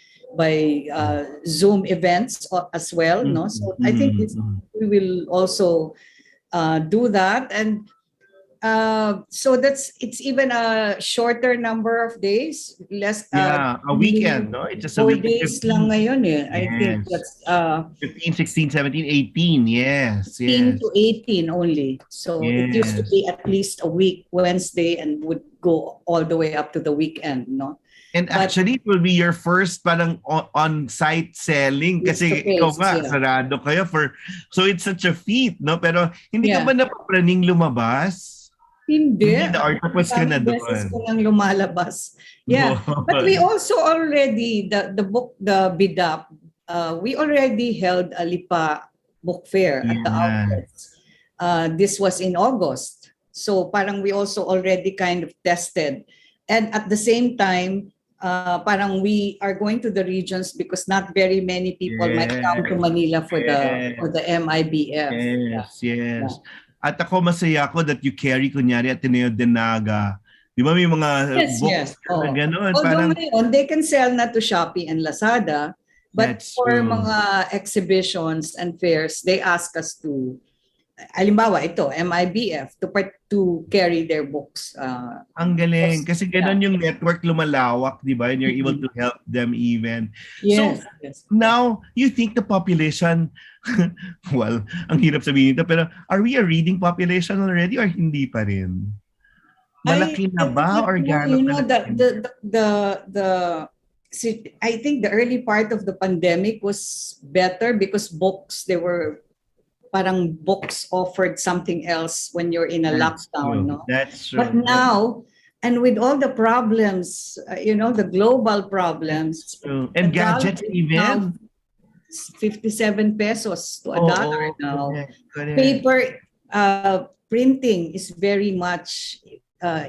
Zoom events as well. No, so I think we will also do that, and so it's even a shorter number of days, less. A weekend, no? It's just a 4 weekend. days lang ngayon eh. I think that's 15, 16, 17, 18. Yes. 15 to 18 only. So it used to be at least a week, Wednesday, and would go all the way up to the weekend, no? And actually, it will be your first parang on-site selling kasi ikaw nga, sarado kayo so it's such a feat, no? Pero hindi ka ba napapraning lumabas? Hindi. Na-octopus ka na doon. Beses ko nang lumalabas. Yeah. But we also already, the book, the BIDAP, we already held a Lipa book fair at the outlets. This was in August. So parang we also already kind of tested. And at the same time, parang we are going to the regions because not very many people might come to Manila for the MIBF. Yes. At ako masaya ako that you carry kunyari Ateneo de Naga Di ba may mga Yes, books yes. Oh. na gano'n? Although Parang, ngayon, they can sell na to Shopee and Lazada, but that's for true. mga exhibitions and fairs, they ask us to, halimbawa ito, MIBF, to carry their books. Ang galing. Kasi gano'n Yeah. yung network lumalawak, di ba? And you're able to help them even. Yes, So, yes. now, you think the population, well, ang hirap sabihin ito, pero are we a reading population already or hindi pa rin? Malaki na ba or gaano I think the early part of the pandemic was better because books, they were parang books offered something else when you're in a lockdown, no? That's true. But now, and with all the problems, the global problems, and the gadgets dollar is now even. 57 pesos to a dollar now. Correct. Paper printing is very much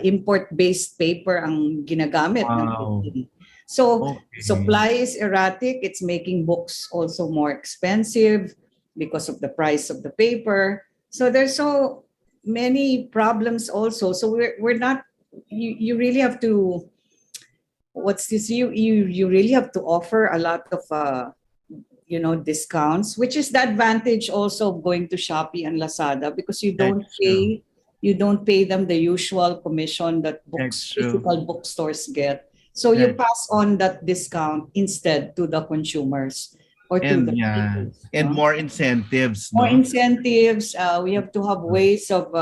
import-based paper ang ginagamit ng printing. So supply is erratic. It's making books also more expensive because of the price of the paper. So there's so many problems also. So we're not. You really have to. What's this? You really have to offer a lot of discounts, which is the advantage also of going to Shopee and Lazada because you don't pay them the usual commission that physical bookstores get. So you pass on that discount instead to the consumers or to the people. And more incentives. More incentives. We have to have ways of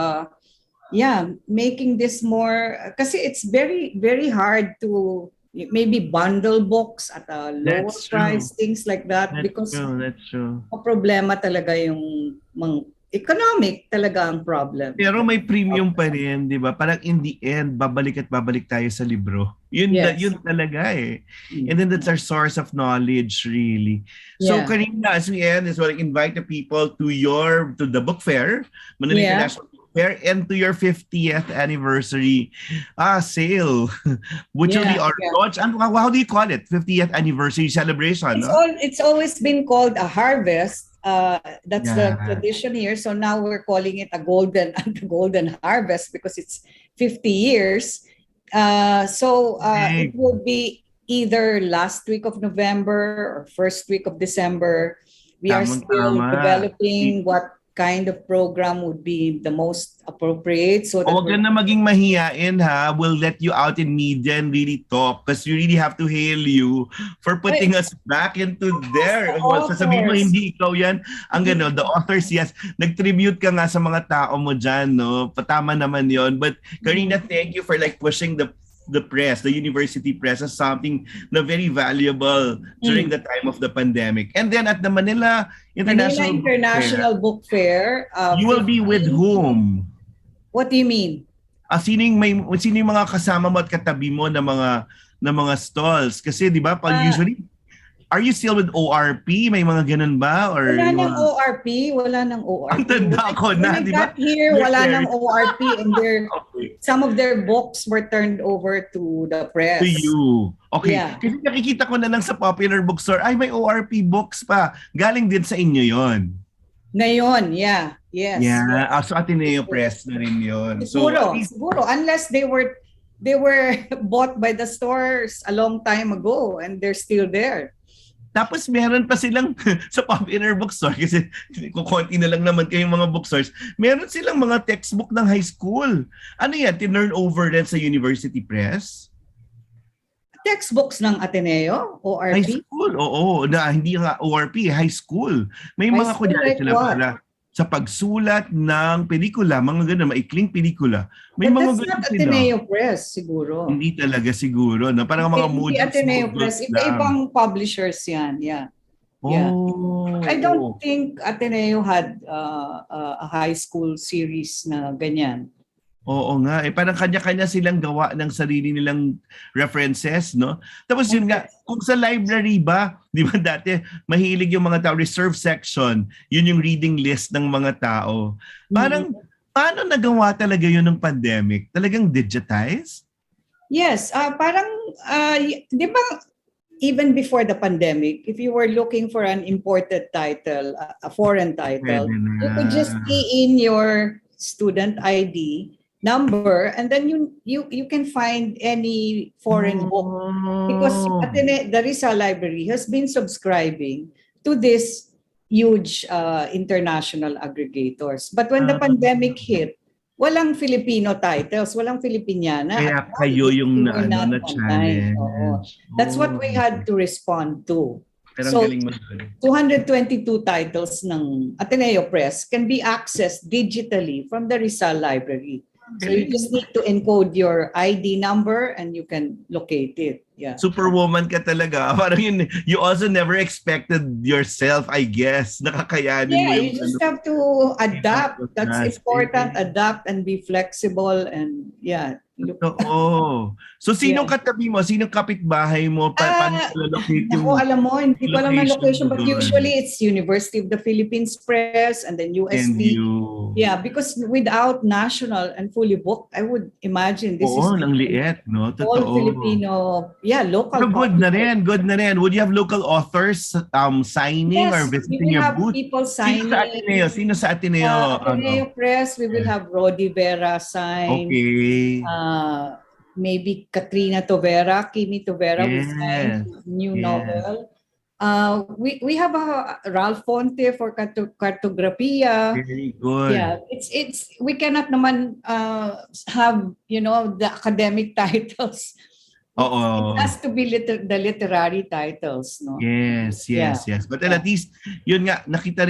making this more, kasi it's very, very hard to maybe bundle books at a lower price, things like that. That's true. Problema talaga yung economic talaga ang problem. Pero may premium pa rin, di ba? Parang in the end, babalik at babalik tayo sa libro. Yun talaga eh. And then that's our source of knowledge, really. So Karina, as we end, is we'll invite the people to the book fair, Manila International Book Fair, and to your 50th anniversary sale, which will be our launch. And how do you call it? 50th anniversary celebration? It's always been called a harvest. That's the tradition here. So now we're calling it a golden harvest because it's 50 years. It will be either last week of November or first week of December. We are still developing what kind of program would be the most appropriate. So huwag ka na maging mahiyain ha. We'll let you out in media and really talk because we really have to hail you for putting us back into there. Sasabihin mo, hindi ikaw yan. Ang gano'n, the authors, yes. Nag-tribute ka nga sa mga tao mo dyan, no? Patama naman yon. But Karina, thank you for pushing the press, the university press, as something na very valuable during the time of the pandemic. And then at the Manila International Book Fair, you will be with whom? What do you mean? Sino yung mga kasama mo at katabi mo na mga stalls? Kasi di ba, usually, are you still with ORP? May mga ganun ba? Or wala nang ORP. Ang tanda ko na, di ba? Here, wala nang ORP and some of their books were turned over to the press. To you. Okay. Yeah. Kasi nakikita ko na lang sa popular bookstore, ay may ORP books pa. Galing din sa inyo yon. Ngayon, yeah. Yes. Yeah. So Ateneo Press na rin yun. Siguro. Unless they were bought by the stores a long time ago and they're still there. Tapos meron pa silang sa popular bookstore kasi kukunti na lang naman kayong mga bookstores. Meron silang mga textbook ng high school. Ano yan? Tinurn over din sa university press? Textbooks ng Ateneo? ORP? High school, oo. Hindi nga ORP, high school. May mga kunyari sila pala sa pagsulat ng pelikula, mga ganun, maikling pelikula. May mga that's not Ateneo Press, siguro. Hindi talaga siguro. No? Parang mga mood. Hindi Ateneo Press. Iba-ibang publishers yan. Yeah. I don't think Ateneo had a high school series na ganyan. Oo nga. Parang kanya-kanya silang gawa ng sarili nilang references, no? Tapos yun nga, kung sa library ba, di ba dati, mahilig yung mga tao, reserve section, yun yung reading list ng mga tao. Parang, paano nagawa talaga yun ng pandemic? Talagang digitized? Yes. Di ba, even before the pandemic, if you were looking for an imported title, a foreign title, you could just key in your student ID number, and then you can find any foreign book, because the Rizal Library has been subscribing to this huge international aggregators. But when the pandemic hit, walang Filipino titles, walang Filipiniana. Kaya at kayo yung we were not na online. challenge. Oo. That's what we had to respond to. Pero So, ang galing mo dun. 222 titles ng Ateneo Press can be accessed digitally from the Rizal Library. So you just need to encode your ID number and you can locate it. Yeah. Superwoman ka talaga. Parang yun, you also never expected yourself, I guess. Nakakayanin mo Yeah, yung you just have to adapt. That's important. Adapt and be flexible, and yeah. Oo. So sinong katabi mo? Sinong kapitbahay mo? Paano locate yung Ako, alam mo, hindi ko alam ang location, but doon? usually it's University of the Philippines Press and then And USP. you? Yeah, because without national and fully booked, I would imagine this is Ang liit, no? all Totoo. Filipino, local. Pero good na rin. Would you have local authors signing or visiting we will your have booth? people signing. Sino sa Ateneo? Ateneo Press, we will have Rodi Vera sign. Okay. Maybe Katrina Tovera, Kimi Tovera will Yes. sign new Yes. novel. We have a Ralph Fonte for Cartografia. Very good. Yeah, it's we cannot naman have the academic titles. Oo. It has to be the literary titles, no? Yes. But at least, yun nga, napakita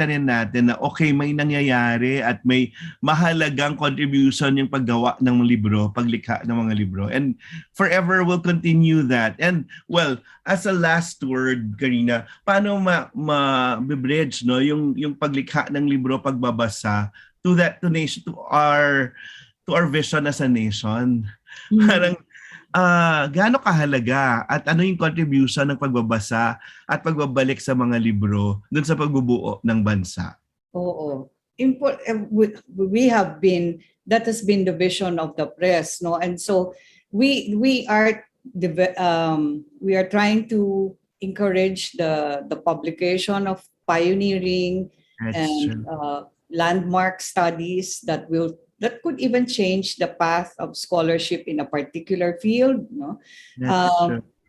rin natin na okay, may nangyayari at may mahalagang contribution yung paggawa ng libro, paglikha ng mga libro. And forever we'll continue that. And well, as a last word, Karina, paano ma-bridge no, yung paglikha ng libro, pagbabasa to our vision as a nation? Parang gaano kahalaga at ano yung contribution ng pagbabasa at pagbabalik sa mga libro dun sa pagbubuo ng bansa? Oo. That has been the vision of the press, no? And so we are trying to encourage the publication of pioneering and landmark studies that could even change the path of scholarship in a particular field, no?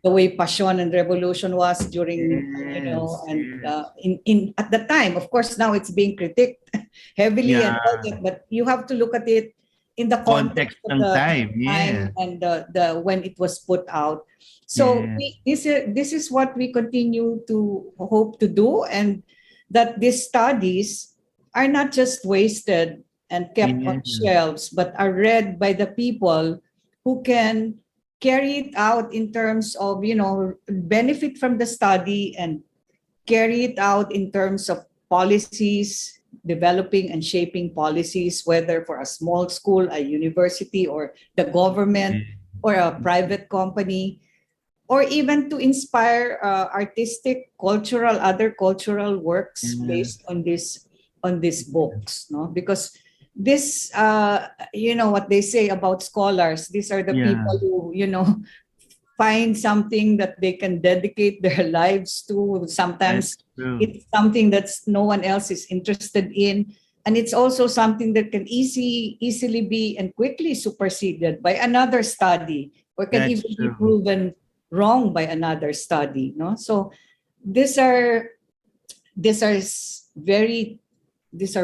The way Passion and Revolution was during, at the time. Of course, now it's being critiqued heavily and all that, but you have to look at it in the context of the time and the when it was put out. So this is what we continue to hope to do, and that these studies are not just wasted and kept on shelves, but are read by the people who can carry it out in terms of, benefit from the study and carry it out in terms of policies, developing and shaping policies, whether for a small school, a university, or the government, or a private company, or even to inspire artistic, other cultural works based on these books, no? Because this, what they say about scholars, these are the people who, find something that they can dedicate their lives to. Sometimes it's something that no one else is interested in. And it's also something that can easily be and quickly superseded by another study, or can even be proven wrong by another study. No? So these are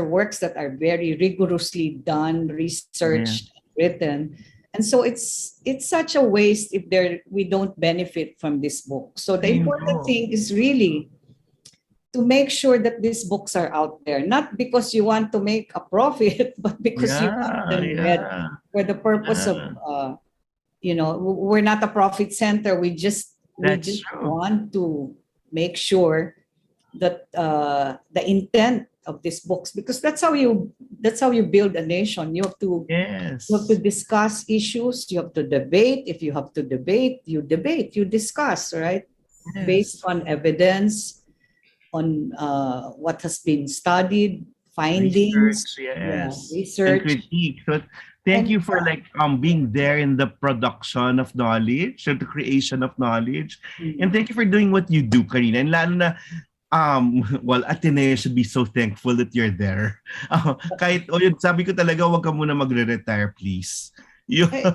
works that are very rigorously done, researched, written. And so it's such a waste if we don't benefit from this book. So the important thing is really to make sure that these books are out there, not because you want to make a profit, but because you want them read for the purpose of, we're not a profit center. We just want to make sure that the intent of these books, because that's how you build a nation. You have to discuss issues. You have to debate. If you have to debate, you discuss, right? Based on evidence, on what has been studied, findings, research, and critique. So thank you for being there in the production of knowledge, or the creation of knowledge, and thank you for doing what you do, Karina. And lalo na Well, Ateneo should be so thankful that you're there. Kahit, yun, sabi ko talaga, wag ka muna magre-retire, please. You, Eh,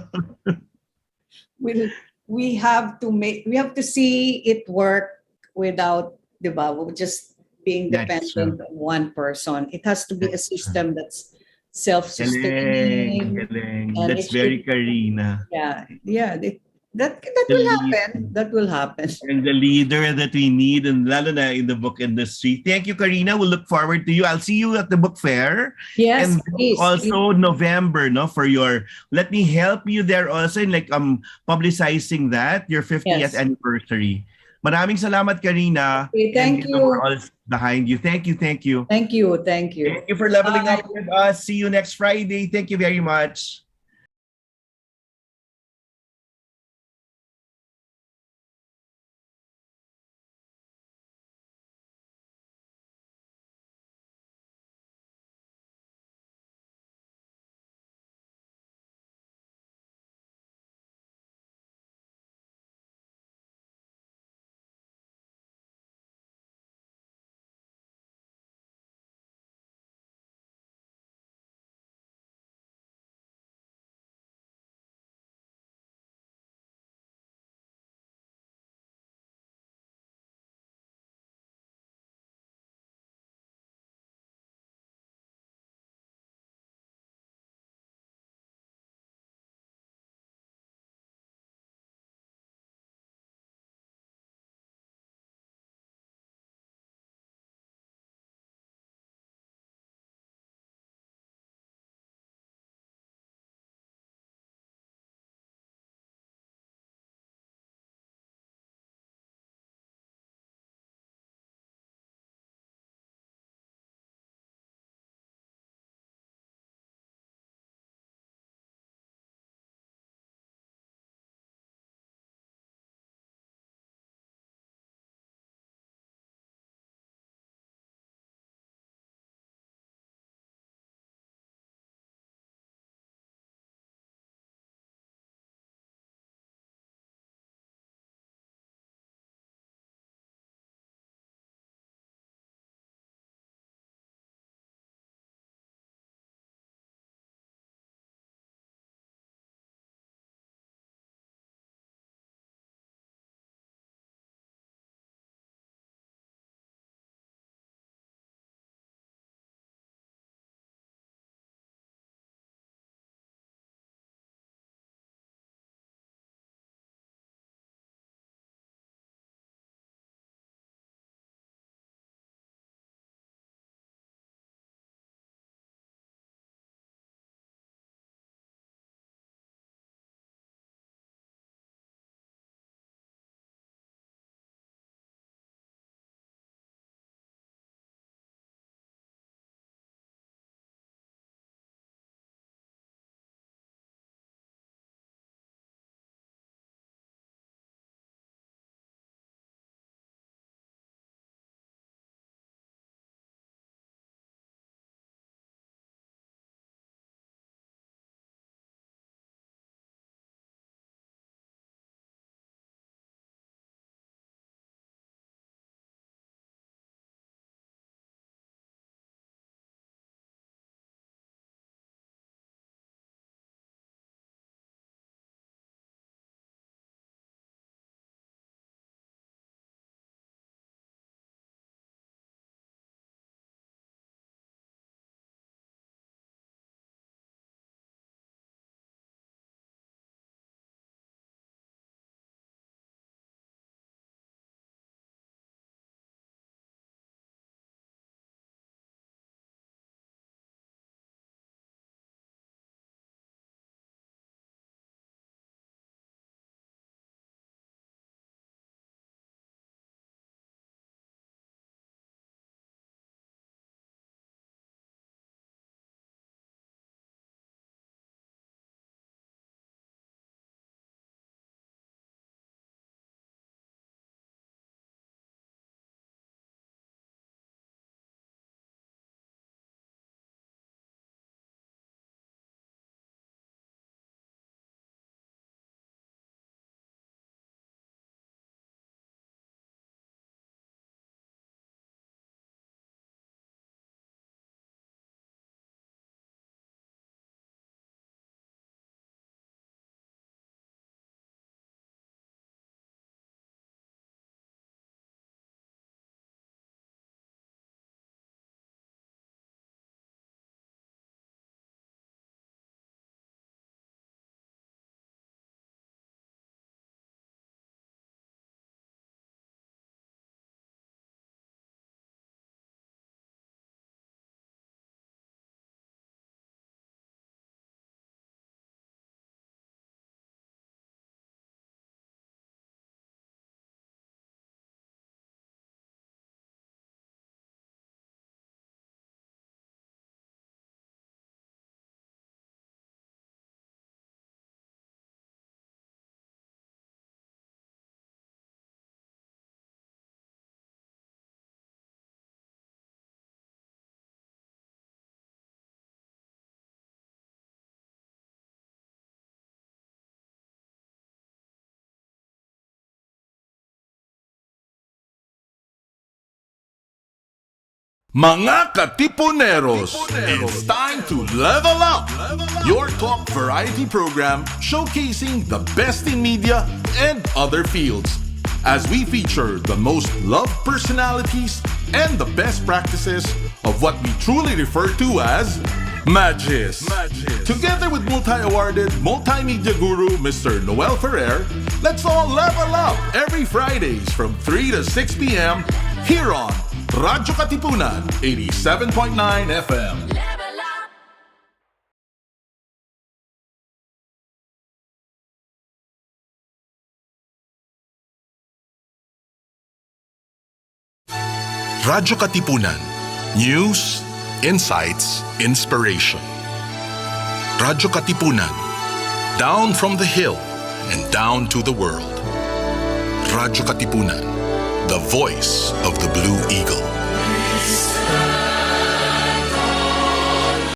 we have to see it work without, di ba, just being that's true. dependent on one person. It has to be a That's true. system that's Galing, self-sustaining, galing. and That's it should, very Karina. that The will lead. happen. That will happen. And the leader that we need, and lalo na in the book industry. Thank you, Karina. We'll look forward to you. I'll see you at the book fair. Yes, And please. also November, no, for your, let me help you there also in like publicizing that, your 50th Yes. anniversary. Maraming salamat, Karina. Okay, And thank you. we're all behind you. Thank you, thank you. Thank you. Thank you. Thank you for leveling Bye. up with us. See you next Friday. Thank you very much. Mga Katipuneros, it's time to level up! Your talk variety program showcasing the best in media and other fields as we feature the most loved personalities and the best practices of what we truly refer to as Magis. Together with multi-awarded multimedia guru Mr. Noel Ferrer, let's all level up every Fridays from 3 to 6 p.m. here on Radyo Katipunan 87.9 FM. Radyo Katipunan. News, insights, inspiration. Radyo Katipunan. Down from the hill and down to the world. Radyo Katipunan. The voice of the Blue Eagle.